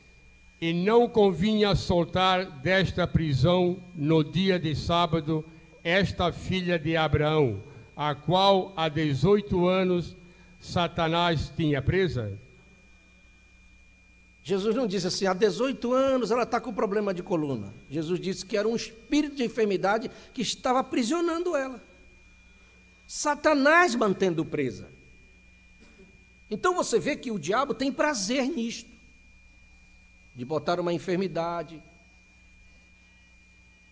E não convinha soltar desta prisão no dia de sábado esta filha de Abraão, a qual há 18 anos Satanás tinha presa? Jesus não disse assim, há 18 anos ela está com problema de coluna. Jesus disse que era um espírito de enfermidade que estava aprisionando ela. Satanás mantendo presa. Então você vê que o diabo tem prazer nisto, de botar uma enfermidade.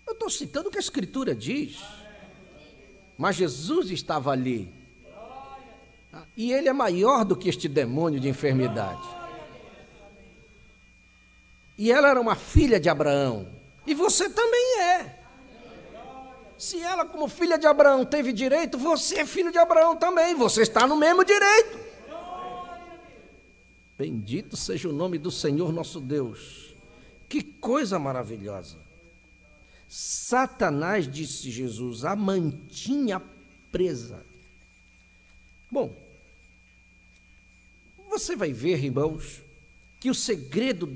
Eu estou citando o que a Escritura diz, mas Jesus estava ali, e ele é maior do que este demônio de enfermidade. E ela era uma filha de Abraão, e você também é. Se ela, como filha de Abraão, teve direito, você é filho de Abraão também, você está no mesmo direito. Bendito seja o nome do Senhor nosso Deus. Que coisa maravilhosa. Satanás, disse Jesus, a mantinha presa. Bom, você vai ver, irmãos, que o segredo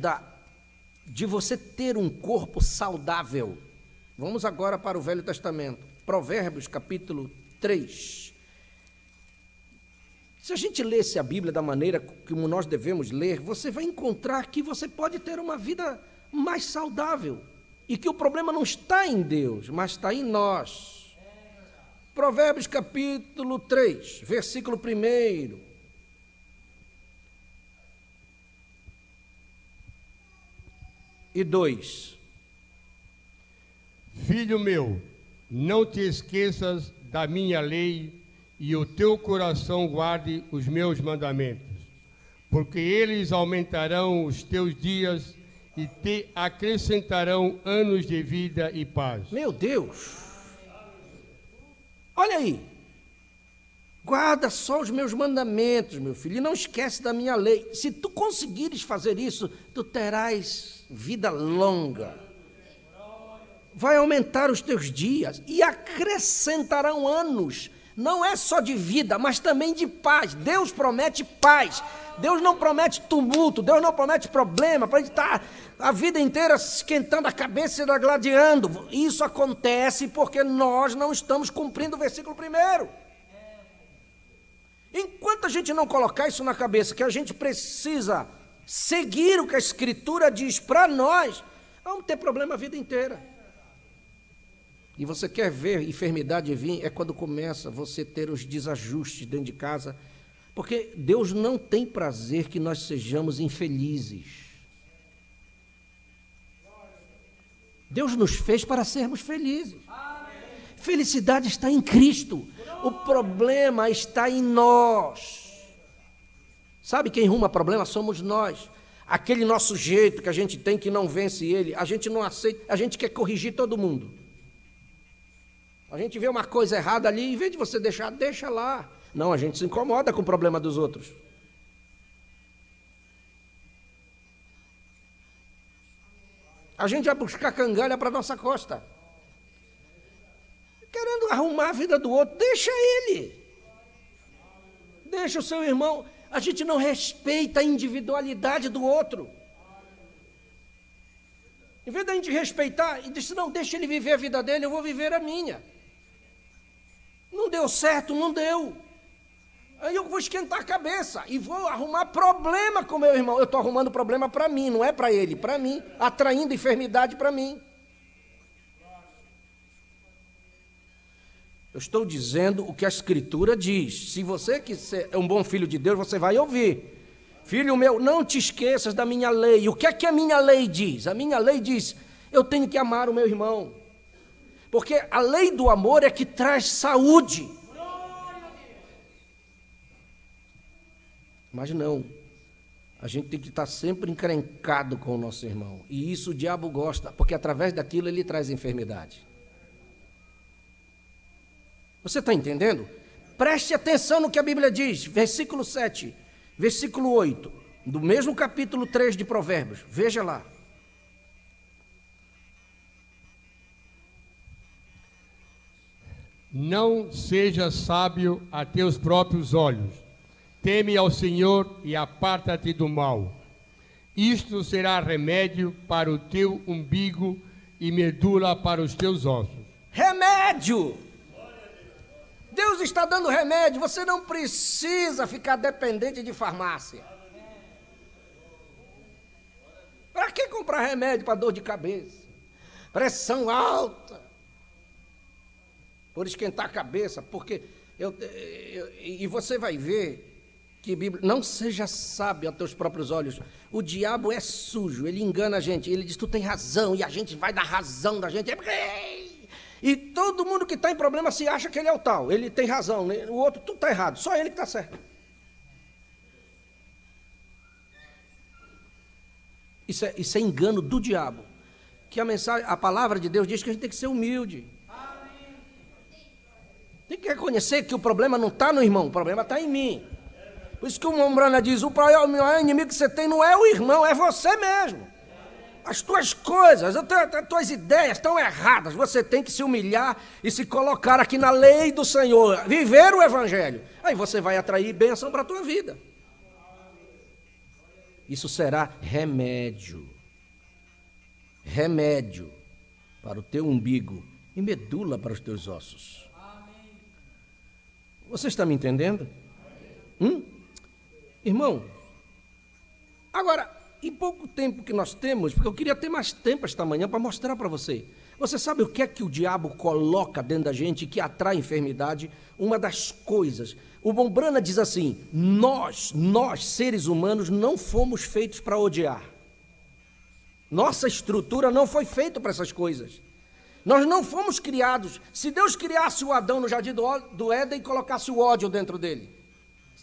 de você ter um corpo saudável. Vamos agora para o Velho Testamento. Provérbios, capítulo 3. Se a gente lesse a Bíblia da maneira como nós devemos ler, você vai encontrar que você pode ter uma vida mais saudável e que o problema não está em Deus, mas está em nós. Provérbios capítulo 3, versículo 1 e 2. Filho meu, não te esqueças da minha lei, e o teu coração guarde os meus mandamentos, porque eles aumentarão os teus dias e te acrescentarão anos de vida e paz. Meu Deus! Olha aí! Guarda só os meus mandamentos, meu filho, e não esquece da minha lei. Se tu conseguires fazer isso, tu terás vida longa. Vai aumentar os teus dias e acrescentarão anos. Não é só de vida, mas também de paz. Deus promete paz. Deus não promete tumulto. Deus não promete problema para a gente estar a vida inteira esquentando a cabeça e gladiando. Isso acontece porque nós não estamos cumprindo o versículo 1. Enquanto a gente não colocar isso na cabeça, que a gente precisa seguir o que a Escritura diz para nós, vamos ter problema a vida inteira. E você quer ver enfermidade vir, é quando começa você ter os desajustes dentro de casa, porque Deus não tem prazer que nós sejamos infelizes. Deus nos fez para sermos felizes. Felicidade está em Cristo. O problema está em nós. Sabe quem arruma problema? Somos nós. Aquele nosso jeito que a gente tem que não vence ele, a gente não aceita, a gente quer corrigir todo mundo. A gente vê uma coisa errada ali, em vez de você deixar, deixa lá. Não, a gente se incomoda com o problema dos outros. A gente vai buscar cangalha para nossa costa. Querendo arrumar a vida do outro, deixa ele. Deixa o seu irmão. A gente não respeita a individualidade do outro. Em vez da gente respeitar, e diz, não, deixa ele viver a vida dele, eu vou viver a minha. Não deu certo, não deu. Aí eu vou esquentar a cabeça e vou arrumar problema com meu irmão. Eu estou arrumando problema para mim, não é para ele, para mim, atraindo enfermidade para mim. Eu estou dizendo o que a Escritura diz. Se você quiser é um bom filho de Deus, você vai ouvir. Filho meu, não te esqueças da minha lei. O que é que a minha lei diz? A minha lei diz, eu tenho que amar o meu irmão. Porque a lei do amor é que traz saúde. Mas não, a gente tem que estar sempre encrencado com o nosso irmão. E isso o diabo gosta, porque através daquilo ele traz enfermidade. Você está entendendo? Preste atenção no que a Bíblia diz, versículo 7, versículo 8, do mesmo capítulo 3 de Provérbios. Veja lá. Não seja sábio a teus próprios olhos. Teme ao Senhor e aparta-te do mal. Isto será remédio para o teu umbigo e medula para os teus ossos. Remédio! Deus está dando remédio, você não precisa ficar dependente de farmácia. Para que comprar remédio para dor de cabeça? Pressão alta. Por esquentar a cabeça, porque e você vai ver que Bíblia, não seja sábio aos teus próprios olhos. O diabo é sujo, ele engana a gente, ele diz, tu tem razão, e a gente vai dar razão da gente. E todo mundo que está em problema se acha que ele é o tal, ele tem razão, né? O outro tudo está errado, só ele que está certo. Isso é engano do diabo. Que a palavra de Deus diz que a gente tem que ser humilde. Tem que reconhecer que o problema não está no irmão, o problema está em mim. Por isso que o Mombrana diz, o maior inimigo que você tem não é o irmão, é você mesmo. As tuas coisas, as tuas ideias estão erradas. Você tem que se humilhar e se colocar aqui na lei do Senhor, viver o Evangelho. Aí você vai atrair bênção para a tua vida. Isso será remédio. Remédio para o teu umbigo e medula para os teus ossos. Você está me entendendo? Irmão, agora, em pouco tempo que nós temos, porque eu queria ter mais tempo esta manhã para mostrar para você. Você sabe o que é que o diabo coloca dentro da gente que atrai enfermidade? Uma das coisas. O Mombrana diz assim, nós, seres humanos, não fomos feitos para odiar. Nossa estrutura não foi feita para essas coisas. Nós não fomos criados. Se Deus criasse o Adão no jardim do Éden e colocasse o ódio dentro dele,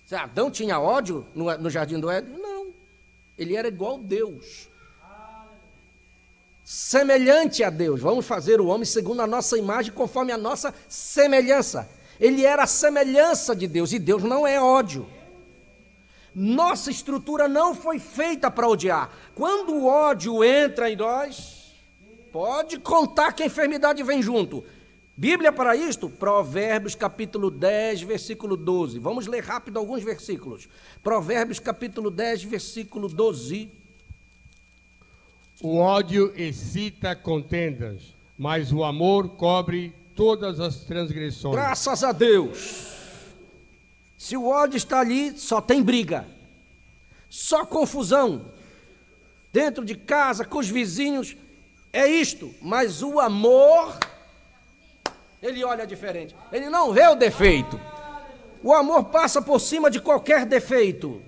se Adão tinha ódio no jardim do Éden? Não. Ele era igual a Deus. Semelhante a Deus. Vamos fazer o homem segundo a nossa imagem, conforme a nossa semelhança. Ele era a semelhança de Deus, e Deus não é ódio. Nossa estrutura não foi feita para odiar. Quando o ódio entra em nós, pode contar que a enfermidade vem junto. Bíblia para isto? Provérbios capítulo 10, versículo 12. Vamos ler rápido alguns versículos. Provérbios capítulo 10, versículo 12. O ódio excita contendas, mas o amor cobre todas as transgressões. Graças a Deus. Se o ódio está ali, só tem briga. Só confusão. Dentro de casa, com os vizinhos, é isto. Mas o amor, ele olha diferente. Ele não vê o defeito. O amor passa por cima de qualquer defeito.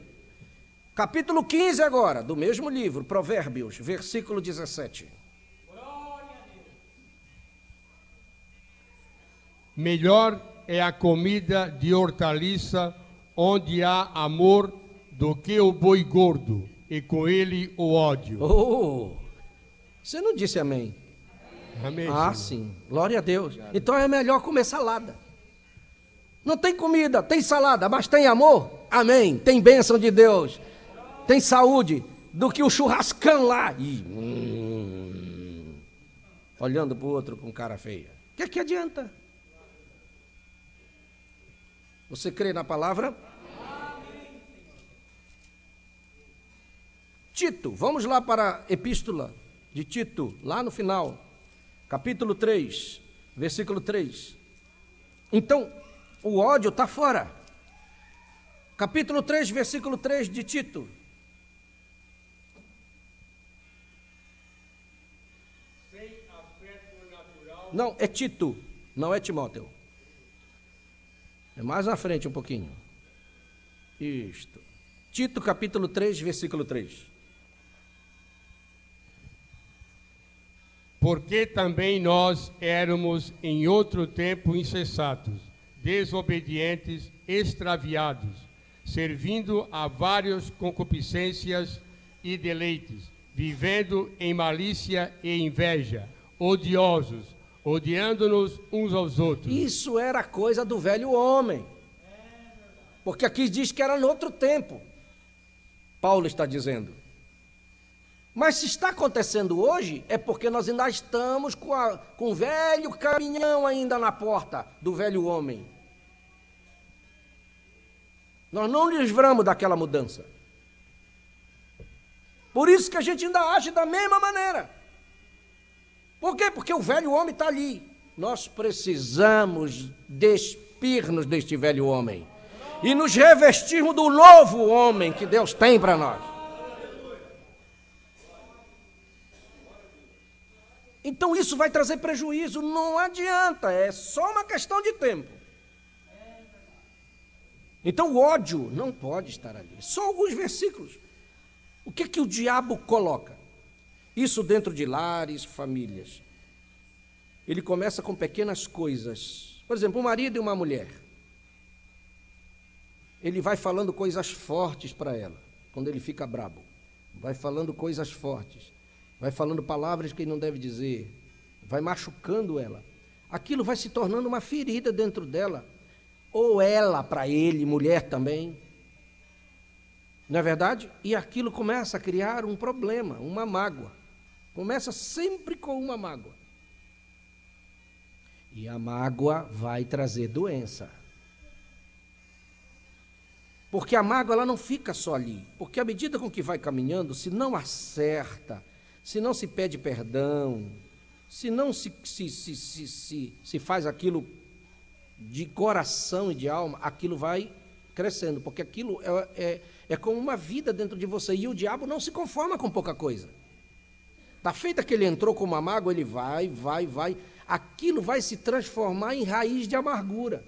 Capítulo 15 agora, do mesmo livro, Provérbios, versículo 17. Melhor é a comida de hortaliça, onde há amor, do que o boi gordo, e com ele o ódio. Oh, você não disse amém? Amém. Ah, sim. Glória a Deus. Então é melhor comer salada. Não tem comida, tem salada, mas tem amor? Amém. Tem bênção de Deus. Tem saúde, do que o churrascão lá. Olhando para o outro com cara feia. O que adianta? Você crê na palavra? Tito, vamos lá para a epístola de Tito, lá no final, capítulo 3, versículo 3. Então, o ódio está fora. Capítulo 3, versículo 3 de Tito. Sem afeto natural. Não, é Tito, não é Timóteo. É mais na frente um pouquinho. Isto. Tito, capítulo 3, versículo 3. Porque também nós éramos em outro tempo insensatos, desobedientes, extraviados, servindo a várias concupiscências e deleites, vivendo em malícia e inveja, odiosos, odiando-nos uns aos outros. Isso era coisa do velho homem. Porque aqui diz que era no outro tempo. Paulo está dizendo. Mas se está acontecendo hoje, é porque nós ainda estamos com o velho caminhão ainda na porta do velho homem. Nós não livramos daquela mudança. Por isso que a gente ainda age da mesma maneira. Por quê? Porque o velho homem está ali. Nós precisamos despir-nos deste velho homem e nos revestirmos do novo homem que Deus tem para nós. Então isso vai trazer prejuízo, não adianta, é só uma questão de tempo. Então o ódio não pode estar ali. Só alguns versículos. O que o diabo coloca? Isso dentro de lares, famílias. Ele começa com pequenas coisas. Por exemplo, um marido e uma mulher. Ele vai falando coisas fortes para ela, quando ele fica brabo. Vai falando coisas fortes. Vai falando palavras que ele não deve dizer, vai machucando ela. Aquilo vai se tornando uma ferida dentro dela, ou ela para ele, mulher também. Não é verdade? E aquilo começa a criar um problema, uma mágoa. Começa sempre com uma mágoa. E a mágoa vai trazer doença. Porque a mágoa ela não fica só ali. Porque à medida com que vai caminhando, se não acerta, se não se pede perdão, se não se faz aquilo de coração e de alma, aquilo vai crescendo, porque aquilo é como uma vida dentro de você, e o diabo não se conforma com pouca coisa. Da feita que ele entrou com uma mágoa, ele vai, aquilo vai se transformar em raiz de amargura.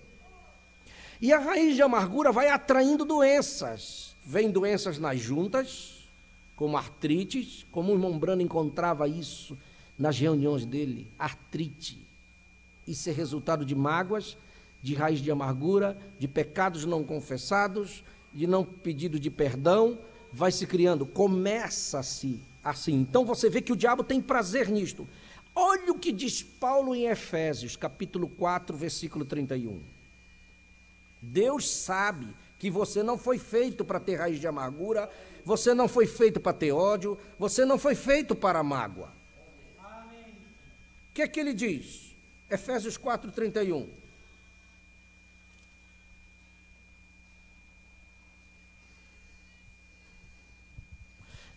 E a raiz de amargura vai atraindo doenças, vem doenças nas juntas, como artrite, como o irmão Brano encontrava isso nas reuniões dele, artrite. Isso é resultado de mágoas, de raiz de amargura, de pecados não confessados, de não pedido de perdão, vai se criando, começa-se assim. Então você vê que o diabo tem prazer nisto. Olha o que diz Paulo em Efésios, capítulo 4, versículo 31. Deus sabe que você não foi feito para ter raiz de amargura, você não foi feito para ter ódio, você não foi feito para a mágoa. O que é que ele diz? Efésios 4, 31.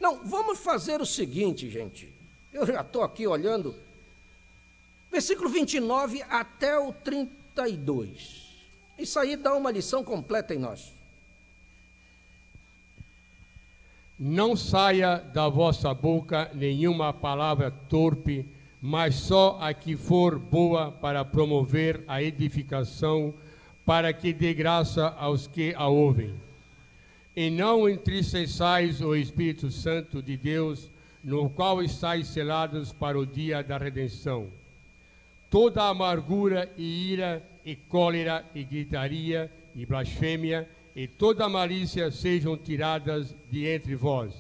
Não, vamos fazer o seguinte, gente. Eu já estou aqui olhando. Versículo 29 até o 32. Isso aí dá uma lição completa em nós. Não saia da vossa boca nenhuma palavra torpe, mas só a que for boa para promover a edificação, para que dê graça aos que a ouvem. E não entristeçais o Espírito Santo de Deus, no qual estáis selados para o dia da redenção. Toda amargura e ira e cólera, e gritaria, e blasfêmia, e toda malícia sejam tiradas de entre vós.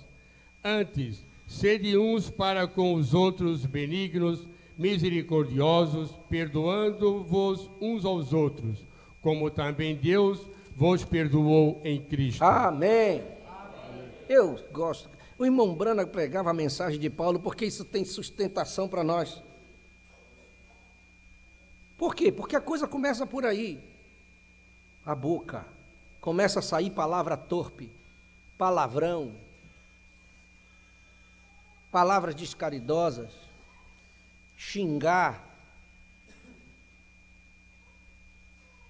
Antes, sede uns para com os outros benignos, misericordiosos, perdoando-vos uns aos outros, como também Deus vos perdoou em Cristo. Amém. Eu gosto. O irmão Brana pregava a mensagem de Paulo porque isso tem sustentação para nós. Por quê? Porque a coisa começa por aí. A boca. Começa a sair palavra torpe, palavrão, palavras descaridosas, xingar.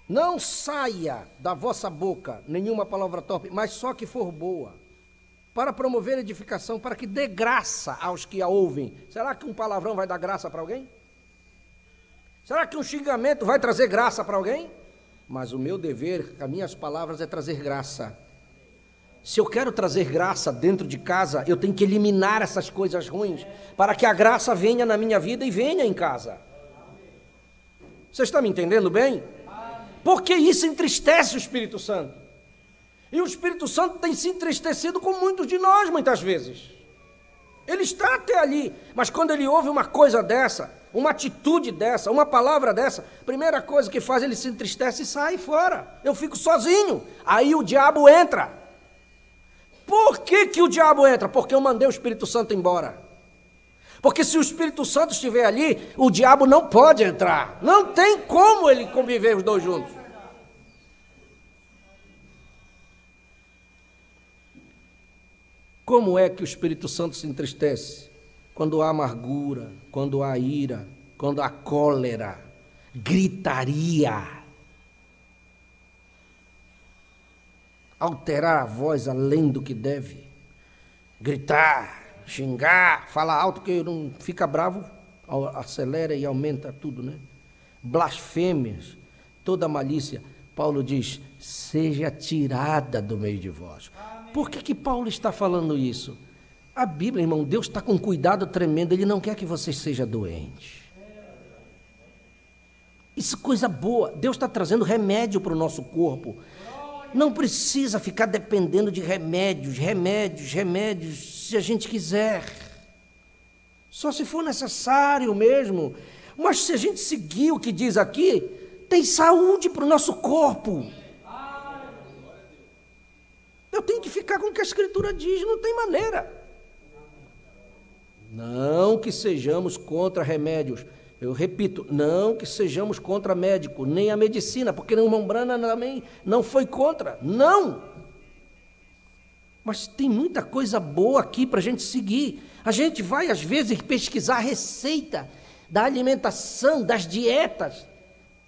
Não saia da vossa boca nenhuma palavra torpe, mas só que for boa, para promover edificação, para que dê graça aos que a ouvem. Será que um palavrão vai dar graça para alguém? Será que um xingamento vai trazer graça para alguém? Mas o meu dever, as minhas palavras, é trazer graça. Se eu quero trazer graça dentro de casa, eu tenho que eliminar essas coisas ruins, para que a graça venha na minha vida e venha em casa. Você está me entendendo bem? Porque isso entristece o Espírito Santo. E o Espírito Santo tem se entristecido com muitos de nós, muitas vezes. Ele está até ali, mas quando ele ouve uma coisa dessa, uma atitude dessa, uma palavra dessa, a primeira coisa que faz, ele se entristece e sai fora. Eu fico sozinho. Aí o diabo entra. Por que o diabo entra? Porque eu mandei o Espírito Santo embora. Porque se o Espírito Santo estiver ali, o diabo não pode entrar. Não tem como ele conviver os dois juntos. Como é que o Espírito Santo se entristece? Quando há amargura, quando há ira, quando há cólera, gritaria, alterar a voz além do que deve, gritar, xingar, falar alto que não fica bravo, acelera e aumenta tudo, né? Blasfêmias, toda malícia. Paulo diz, seja tirada do meio de vós. Por que Paulo está falando isso? A Bíblia, irmão, Deus está com cuidado tremendo, Ele não quer que você seja doente. Isso é coisa boa, Deus está trazendo remédio para o nosso corpo. Não precisa ficar dependendo de remédios, se a gente quiser. Só se for necessário mesmo. Mas se a gente seguir o que diz aqui, tem saúde para o nosso corpo. Eu tenho que ficar com o que a Escritura diz, não tem maneira. Não que sejamos contra remédios. Eu repito, não que sejamos contra médico, nem a medicina, porque o irmão Brana também não foi contra, não. Mas tem muita coisa boa aqui para a gente seguir. A gente vai, às vezes, pesquisar a receita da alimentação, das dietas,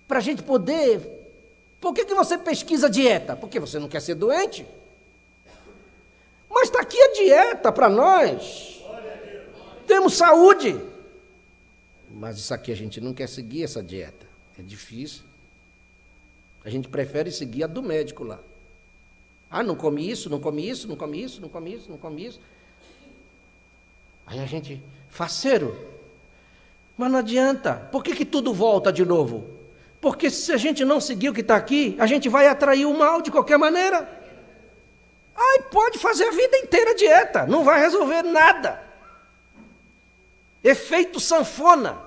para a gente poder... Por que você pesquisa dieta? Porque você não quer ser doente. Mas está aqui a dieta para nós. Temos saúde. Mas isso aqui a gente não quer seguir essa dieta. É difícil. A gente prefere seguir a do médico lá. Ah, não come isso, não come isso, não come isso, não come isso, não come isso. Aí a gente, faceiro. Mas não adianta. Por que tudo volta de novo? Porque se a gente não seguir o que está aqui, a gente vai atrair o mal de qualquer maneira. Aí pode fazer a vida inteira dieta, não vai resolver nada. Efeito sanfona.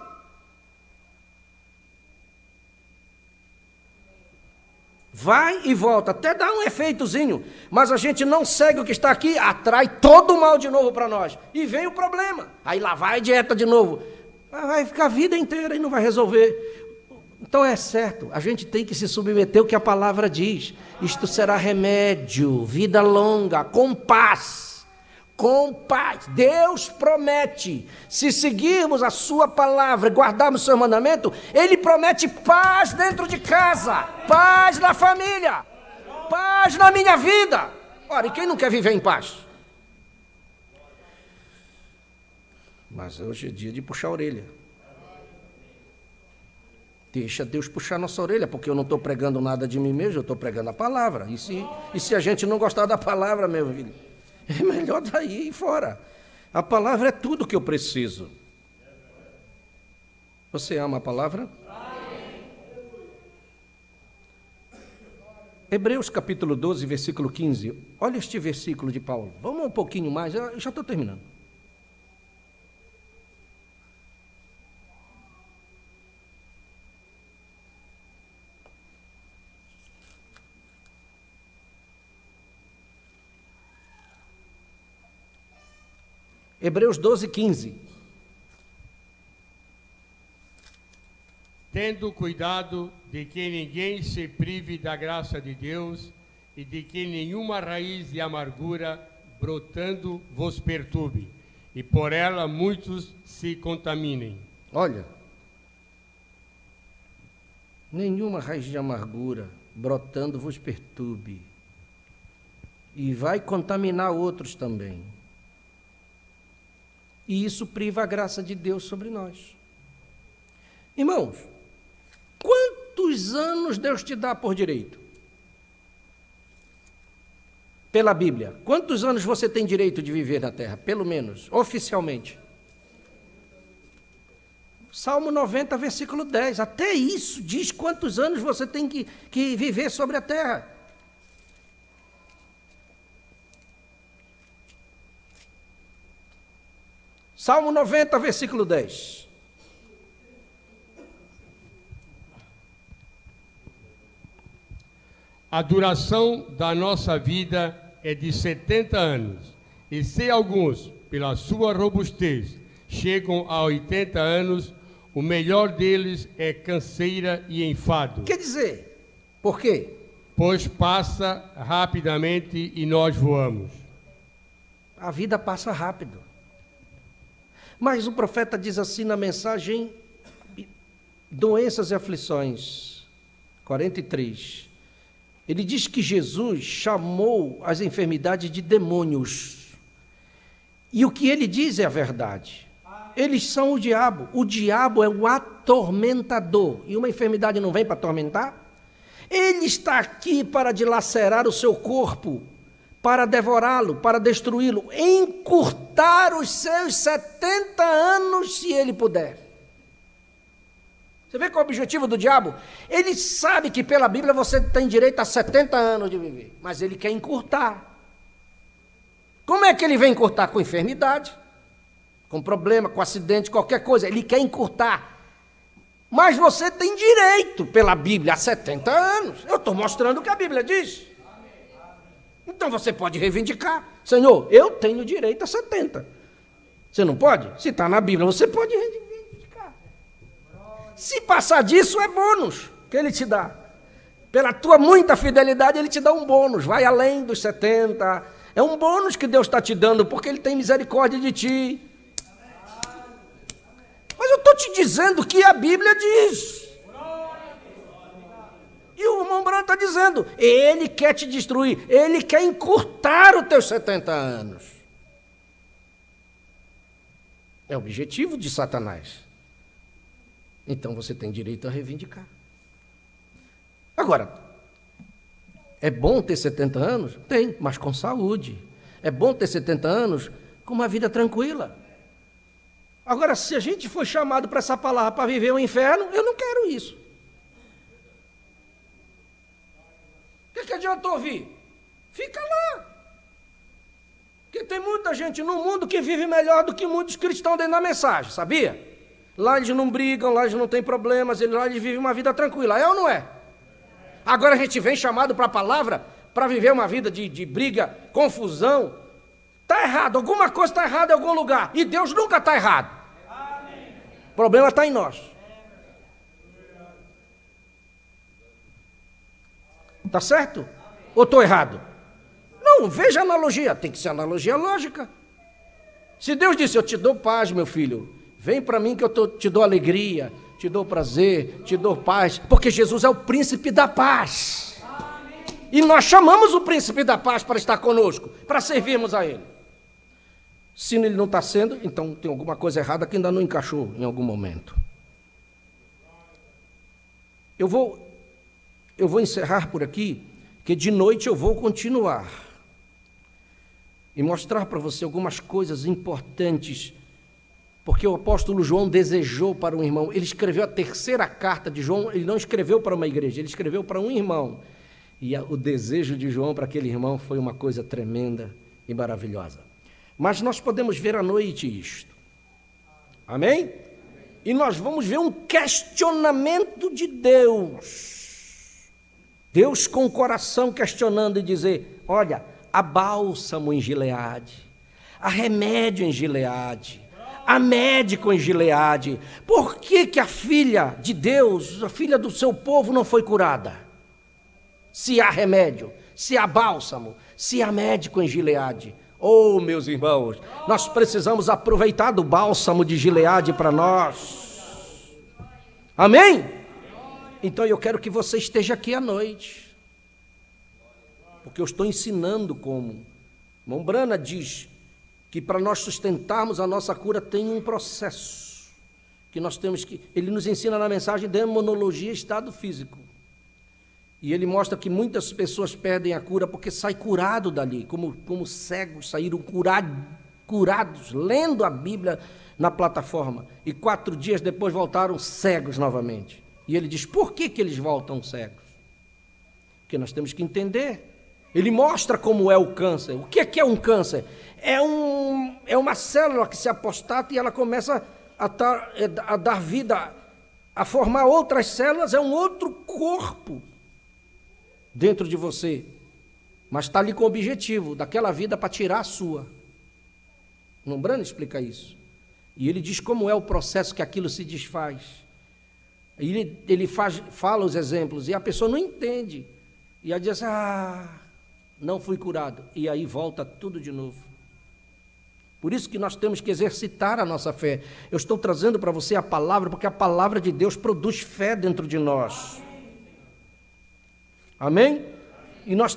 Vai e volta, até dá um efeitozinho, mas a gente não segue o que está aqui, atrai todo o mal de novo para nós. E vem o problema. Aí lá vai a dieta de novo. Vai ficar a vida inteira e não vai resolver. Então é certo, a gente tem que se submeter ao que a palavra diz. Isto será remédio, vida longa, com paz. Com paz. Deus promete, se seguirmos a sua palavra, guardarmos o seu mandamento, Ele promete paz dentro de casa, paz na família, paz na minha vida. Ora, e quem não quer viver em paz? Mas hoje é dia de puxar a orelha. Deixa Deus puxar nossa orelha, porque eu não estou pregando nada de mim mesmo, eu estou pregando a palavra. E se a gente não gostar da palavra, meu filho, é melhor daí ir fora. A palavra é tudo que eu preciso. Você ama a palavra? Hebreus capítulo 12, versículo 15. Olha este versículo de Paulo. Vamos um pouquinho mais, eu já estou terminando. Hebreus 12, 15. Tendo cuidado de que ninguém se prive da graça de Deus e de que nenhuma raiz de amargura brotando vos perturbe, e por ela muitos se contaminem. Olha, nenhuma raiz de amargura brotando vos perturbe, e vai contaminar outros também. E isso priva a graça de Deus sobre nós. Irmãos, quantos anos Deus te dá por direito? Pela Bíblia. Quantos anos você tem direito de viver na terra? Pelo menos, oficialmente. Salmo 90, versículo 10. Até isso diz quantos anos você tem que viver sobre a terra. Salmo 90, versículo 10. A duração da nossa vida é de 70 anos, e se alguns, pela sua robustez, chegam a 80 anos, o melhor deles é canseira e enfado. Quer dizer, por quê? Pois passa rapidamente e nós voamos. A vida passa rápido. Mas o profeta diz assim na mensagem, doenças e aflições, 43. Ele diz que Jesus chamou as enfermidades de demônios. E o que ele diz é a verdade. Eles são o diabo. O diabo é o atormentador. E uma enfermidade não vem para atormentar? Ele está aqui para dilacerar o seu corpo, para devorá-lo, para destruí-lo, encurtar os seus 70 anos, se ele puder. Você vê qual é o objetivo do diabo? Ele sabe que pela Bíblia você tem direito a 70 anos de viver, mas ele quer encurtar. Como é que ele vem encurtar? Com enfermidade, com problema, com acidente, qualquer coisa. Ele quer encurtar. Mas você tem direito pela Bíblia a 70 anos. Eu estou mostrando o que a Bíblia diz. Então você pode reivindicar. Senhor, eu tenho direito a 70. Você não pode? Se está na Bíblia, você pode reivindicar. Se passar disso, é bônus que ele te dá. Pela tua muita fidelidade, ele te dá um bônus. Vai além dos 70. É um bônus que Deus está te dando, porque ele tem misericórdia de ti. Mas eu estou te dizendo o que a Bíblia diz. E o irmão Branco está dizendo, ele quer te destruir, ele quer encurtar os teus 70 anos. É o objetivo de Satanás. Então você tem direito a reivindicar. Agora, é bom ter 70 anos? Tem, mas com saúde. É bom ter 70 anos com uma vida tranquila. Agora, se a gente for chamado para essa palavra para viver o inferno, eu não quero isso. O que adianta ouvir? Fica lá. Porque tem muita gente no mundo que vive melhor do que muitos cristãos dentro da mensagem, sabia? Lá eles não brigam, lá eles não têm problemas, lá eles vivem uma vida tranquila, é ou não é? Agora a gente vem chamado para a palavra, para viver uma vida de briga, confusão. Está errado, alguma coisa está errada em algum lugar. E Deus nunca está errado. O problema está em nós. Está certo? Ou estou errado? Não, veja a analogia. Tem que ser analogia lógica. Se Deus disse, eu te dou paz, meu filho, vem para mim que eu te dou alegria, te dou prazer, te dou paz, porque Jesus é o príncipe da paz. E nós chamamos o príncipe da paz para estar conosco, para servirmos a ele. Se ele não está sendo, então tem alguma coisa errada que ainda não encaixou em algum momento. Eu vou encerrar por aqui, que de noite eu vou continuar e mostrar para você algumas coisas importantes, porque o apóstolo João desejou para um irmão, ele escreveu a terceira carta de João, ele não escreveu para uma igreja, ele escreveu para um irmão, E o desejo de João para aquele irmão foi uma coisa tremenda e maravilhosa. Mas nós podemos ver à noite isto. Amém? E nós vamos ver um questionamento de Deus. Deus com o coração questionando e dizer: olha, há bálsamo em Gileade, há remédio em Gileade, há médico em Gileade. Por que a filha de Deus, a filha do seu povo, não foi curada? Se há remédio, se há bálsamo, se há médico em Gileade. Oh, meus irmãos, nós precisamos aproveitar do bálsamo de Gileade para nós. Amém? Então eu quero que você esteja aqui à noite, porque eu estou ensinando como. Irmão Brana diz que para nós sustentarmos a nossa cura tem um processo, que nós temos que... Ele nos ensina na mensagem Demonologia, Estado Físico. E ele mostra que muitas pessoas perdem a cura porque saem curados dali, como cegos saíram curados, lendo a Bíblia na plataforma. E 4 dias depois voltaram cegos novamente. E ele diz, por que eles voltam cegos? Porque nós temos que entender. Ele mostra como é o câncer. O que é um câncer? É uma célula que se apostata e ela começa a dar vida, a formar outras células, é um outro corpo dentro de você, mas está ali com o objetivo daquela vida para tirar a sua. Brana explica isso. E ele diz como é o processo que aquilo se desfaz. Ele fala os exemplos e a pessoa não entende. E ela diz, não fui curado. E aí volta tudo de novo. Por isso que nós temos que exercitar a nossa fé. Eu estou trazendo para você a palavra, porque a palavra de Deus produz fé dentro de nós. Amém? E nós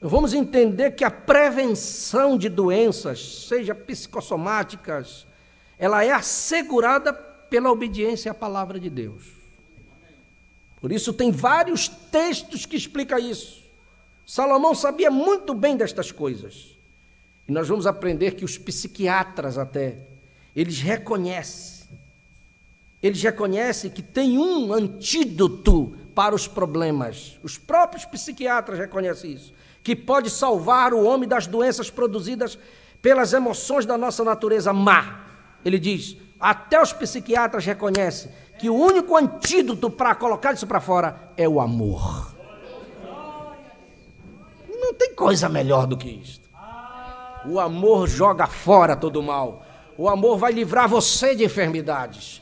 vamos entender que a prevenção de doenças, seja psicossomáticas, ela é assegurada pela obediência à palavra de Deus. Por isso tem vários textos que explicam isso. Salomão sabia muito bem destas coisas. E nós vamos aprender que os psiquiatras eles reconhecem que tem um antídoto para os problemas. Os próprios psiquiatras reconhecem isso, que pode salvar o homem das doenças produzidas pelas emoções da nossa natureza má. Ele diz, até os psiquiatras reconhecem que o único antídoto para colocar isso para fora é o amor. Não tem coisa melhor do que isto. O amor joga fora todo o mal. O amor vai livrar você de enfermidades.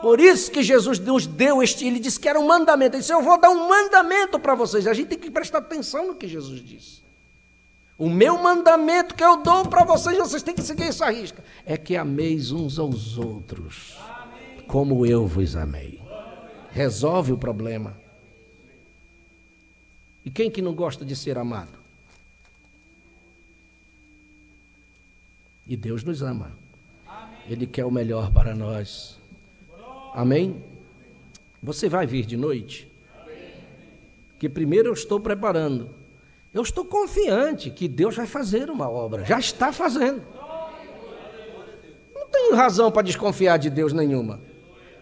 Por isso que Jesus nos deu ele disse que era um mandamento. Ele disse, eu vou dar um mandamento para vocês. A gente tem que prestar atenção no que Jesus disse. O meu mandamento que eu dou para vocês têm que seguir essa risca. É que ameis uns aos outros, como eu vos amei. Resolve o problema. E quem que não gosta de ser amado? E Deus nos ama. Ele quer o melhor para nós. Amém? Você vai vir de noite? Que primeiro eu estou preparando. Eu estou confiante que Deus vai fazer uma obra. Já está fazendo. Não tenho razão para desconfiar de Deus nenhuma.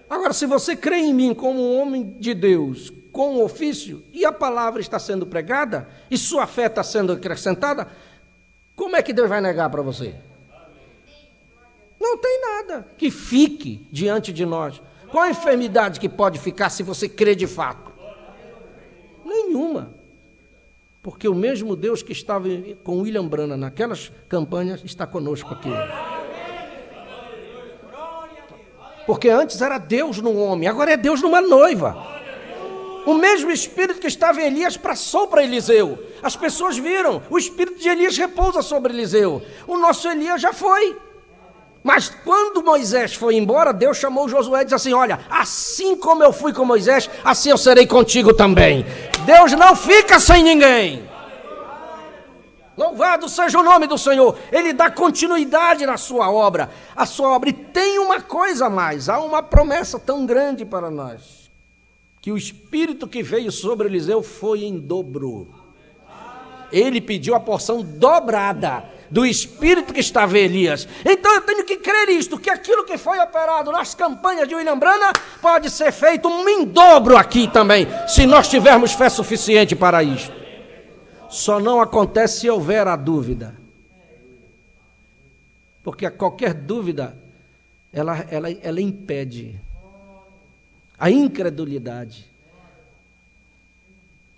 Agora, se você crê em mim como um homem de Deus, com um ofício, e a palavra está sendo pregada, e sua fé está sendo acrescentada, como é que Deus vai negar para você? Não tem nada que fique diante de nós. Qual a enfermidade que pode ficar se você crê de fato? Nenhuma. Porque o mesmo Deus que estava com William Brana naquelas campanhas está conosco aqui. Porque antes era Deus num homem, agora é Deus numa noiva. O mesmo Espírito que estava em Elias passou para Eliseu. As pessoas viram, o Espírito de Elias repousa sobre Eliseu. O nosso Elias já foi. Mas quando Moisés foi embora, Deus chamou Josué e disse assim, olha, assim como eu fui com Moisés, assim eu serei contigo também. Deus não fica sem ninguém. Louvado seja o nome do Senhor. Ele dá continuidade na sua obra. A sua obra. E tem uma coisa a mais, há uma promessa tão grande para nós, que o Espírito que veio sobre Eliseu foi em dobro. Ele pediu a porção dobrada. do espírito que estava em Elias. Então eu tenho que crer isto, que aquilo que foi operado nas campanhas de William Branham pode ser feito em dobro aqui também, se nós tivermos fé suficiente para isto. Só não acontece se houver a dúvida. Porque qualquer dúvida, ela impede a incredulidade.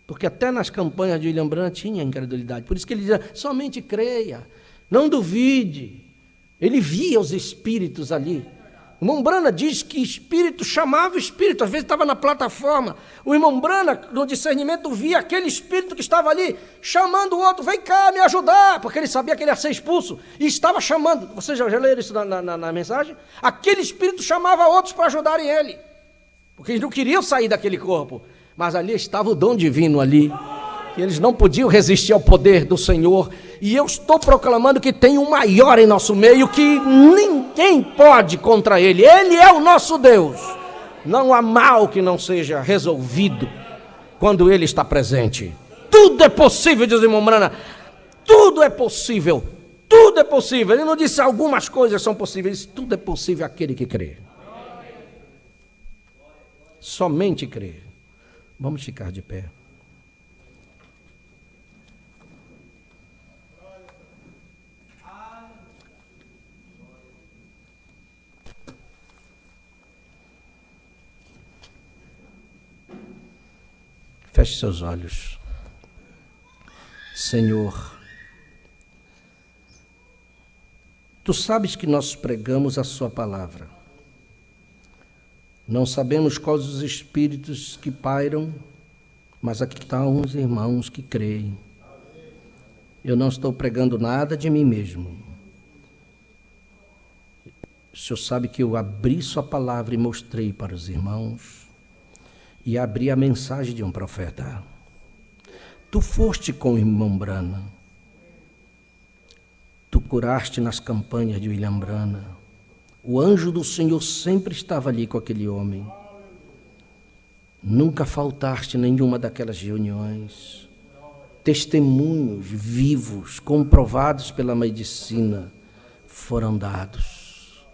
Porque até nas campanhas de William Branham tinha incredulidade. Por isso que ele dizia, somente creia, não duvide. Ele via os espíritos ali. O irmão Branham diz que espírito chamava espírito, às vezes estava na plataforma. O irmão Branham, no discernimento, via aquele espírito que estava ali, chamando o outro, vem cá me ajudar, porque ele sabia que ele ia ser expulso, e estava chamando. Vocês já leram isso na mensagem? Aquele espírito chamava outros para ajudarem ele, porque eles não queriam sair daquele corpo, mas ali estava o dom divino ali. E eles não podiam resistir ao poder do Senhor. E eu estou proclamando que tem um maior em nosso meio, que ninguém pode contra Ele. Ele é o nosso Deus. Não há mal que não seja resolvido quando Ele está presente. Tudo é possível, diz o irmão Branham. Tudo é possível. Tudo é possível. Ele não disse algumas coisas são possíveis. Ele disse, tudo é possível àquele que crê. Somente crê. Vamos ficar de pé. Feche seus olhos. Senhor, Tu sabes que nós pregamos a Sua palavra. Não sabemos quais os espíritos que pairam, mas aqui estão uns irmãos que creem. Eu não estou pregando nada de mim mesmo. O Senhor sabe que eu abri Sua palavra e mostrei para os irmãos, e abri a mensagem de um profeta. Tu foste com o irmão Branham. Tu curaste nas campanhas de William Branham. O anjo do Senhor sempre estava ali com aquele homem. Nunca faltaste nenhuma daquelas reuniões. Testemunhos vivos, comprovados pela medicina, foram dados.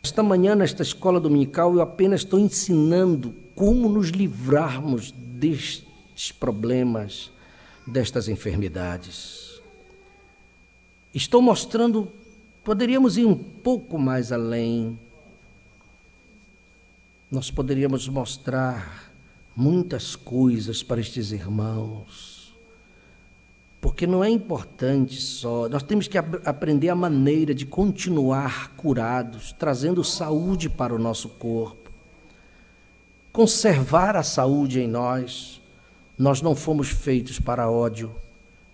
Esta manhã, nesta escola dominical, eu apenas estou ensinando como nos livrarmos destes problemas, destas enfermidades. Estou mostrando, poderíamos ir um pouco mais além. Nós poderíamos mostrar muitas coisas para estes irmãos. Porque não é importante só, nós temos que aprender a maneira de continuar curados, trazendo saúde para o nosso corpo. Conservar a saúde em nós. Nós não fomos feitos para ódio,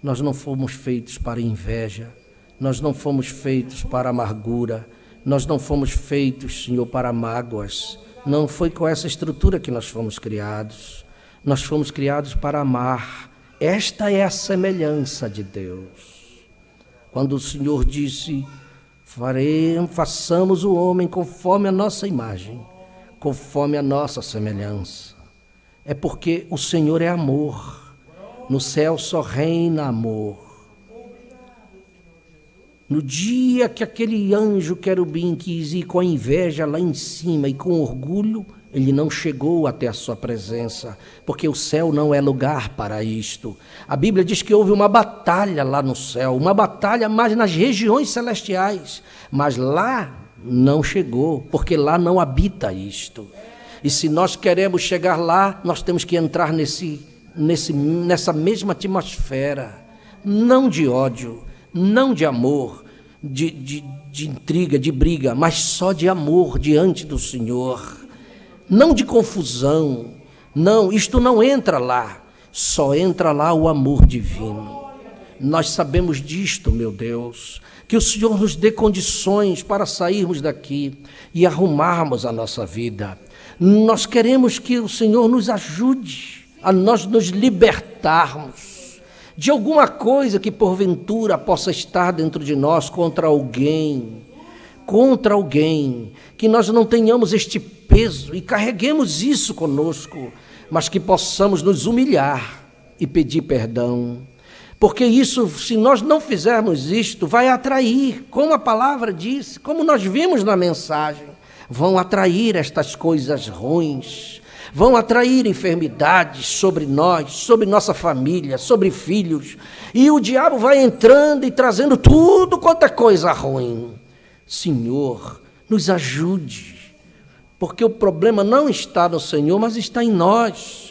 nós não fomos feitos para inveja, nós não fomos feitos para amargura, nós não fomos feitos, Senhor, para mágoas. Não foi com essa estrutura que nós fomos criados. Nós fomos criados para amar. Esta é a semelhança de Deus. Quando o Senhor disse, façamos o homem conforme a nossa imagem, conforme a nossa semelhança. É porque o Senhor é amor. No céu só reina amor. No dia que aquele anjo querubim quis ir com a inveja lá em cima e com orgulho, ele não chegou até a sua presença, porque o céu não é lugar para isto. A Bíblia diz que houve uma batalha lá no céu, uma batalha mais nas regiões celestiais, mas lá não chegou, porque lá não habita isto. E se nós queremos chegar lá, nós temos que entrar nessa mesma atmosfera, não de ódio, não de amor, de intriga, de briga, mas só de amor diante do Senhor. Não de confusão, não, isto não entra lá, só entra lá o amor divino. Nós sabemos disto, meu Deus, que o Senhor nos dê condições para sairmos daqui e arrumarmos a nossa vida. Nós queremos que o Senhor nos ajude a nós nos libertarmos de alguma coisa que porventura possa estar dentro de nós contra alguém, que nós não tenhamos este peso e carreguemos isso conosco, mas que possamos nos humilhar e pedir perdão, Porque isso, se nós não fizermos isto, vai atrair, como a palavra diz, como nós vimos na mensagem, vão atrair estas coisas ruins, vão atrair enfermidades sobre nós, sobre nossa família, sobre filhos, e o diabo vai entrando e trazendo tudo quanto é coisa ruim. Senhor, nos ajude, porque o problema não está no Senhor, mas está em nós.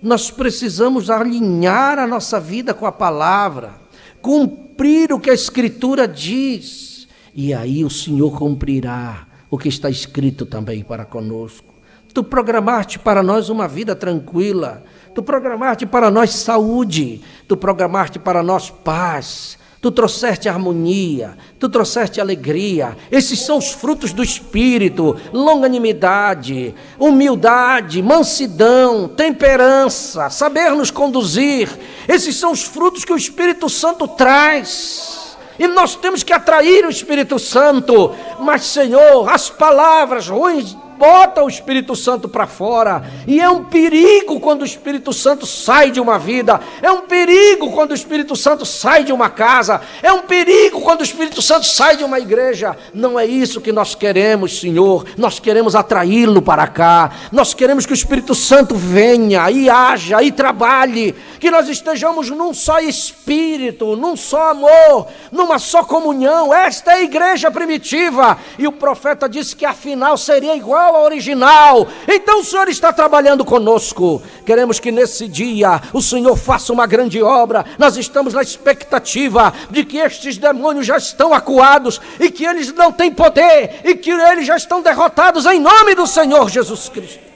Nós precisamos alinhar a nossa vida com a palavra, cumprir o que a Escritura diz, e aí o Senhor cumprirá o que está escrito também para conosco. Tu programaste para nós uma vida tranquila, tu programaste para nós saúde, tu programaste para nós paz, tu trouxeste harmonia, tu trouxeste alegria. Esses são os frutos do Espírito: longanimidade, humildade, mansidão, temperança, saber nos conduzir. Esses são os frutos que o Espírito Santo traz. E nós temos que atrair o Espírito Santo. Mas, Senhor, as palavras ruins bota o Espírito Santo para fora, e é um perigo quando o Espírito Santo sai de uma vida, é um perigo quando o Espírito Santo sai de uma casa, é um perigo quando o Espírito Santo sai de uma igreja. Não é isso que nós queremos, Senhor. Nós queremos atraí-lo para cá, nós queremos que o Espírito Santo venha e haja e trabalhe, que nós estejamos num só Espírito, num só amor, numa só comunhão. Esta é a igreja primitiva, e o profeta disse que afinal seria igual a original. Então o Senhor está trabalhando conosco. Queremos que nesse dia o Senhor faça uma grande obra. Nós estamos na expectativa de que estes demônios já estão acuados e que eles não têm poder e que eles já estão derrotados em nome do Senhor Jesus Cristo.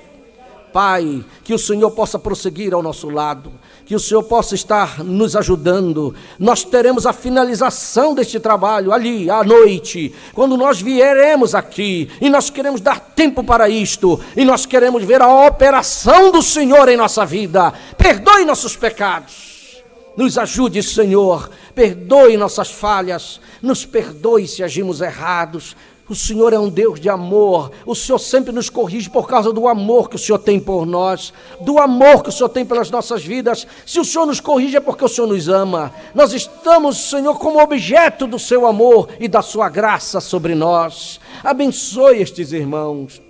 Pai, que o Senhor possa prosseguir ao nosso lado, que o Senhor possa estar nos ajudando. Nós teremos a finalização deste trabalho ali à noite, quando nós vieremos aqui, e nós queremos dar tempo para isto, e nós queremos ver a operação do Senhor em nossa vida. Perdoe nossos pecados, nos ajude, Senhor, perdoe nossas falhas, nos perdoe se agimos errados. O Senhor é um Deus de amor. O Senhor sempre nos corrige por causa do amor que o Senhor tem por nós, do amor que o Senhor tem pelas nossas vidas. Se o Senhor nos corrige é porque o Senhor nos ama. Nós estamos, Senhor, como objeto do seu amor e da sua graça sobre nós. Abençoe estes irmãos,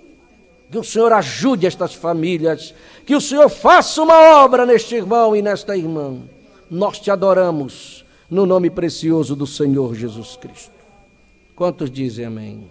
que o Senhor ajude estas famílias, que o Senhor faça uma obra neste irmão e nesta irmã. Nós te adoramos no nome precioso do Senhor Jesus Cristo. Quantos dizem amém?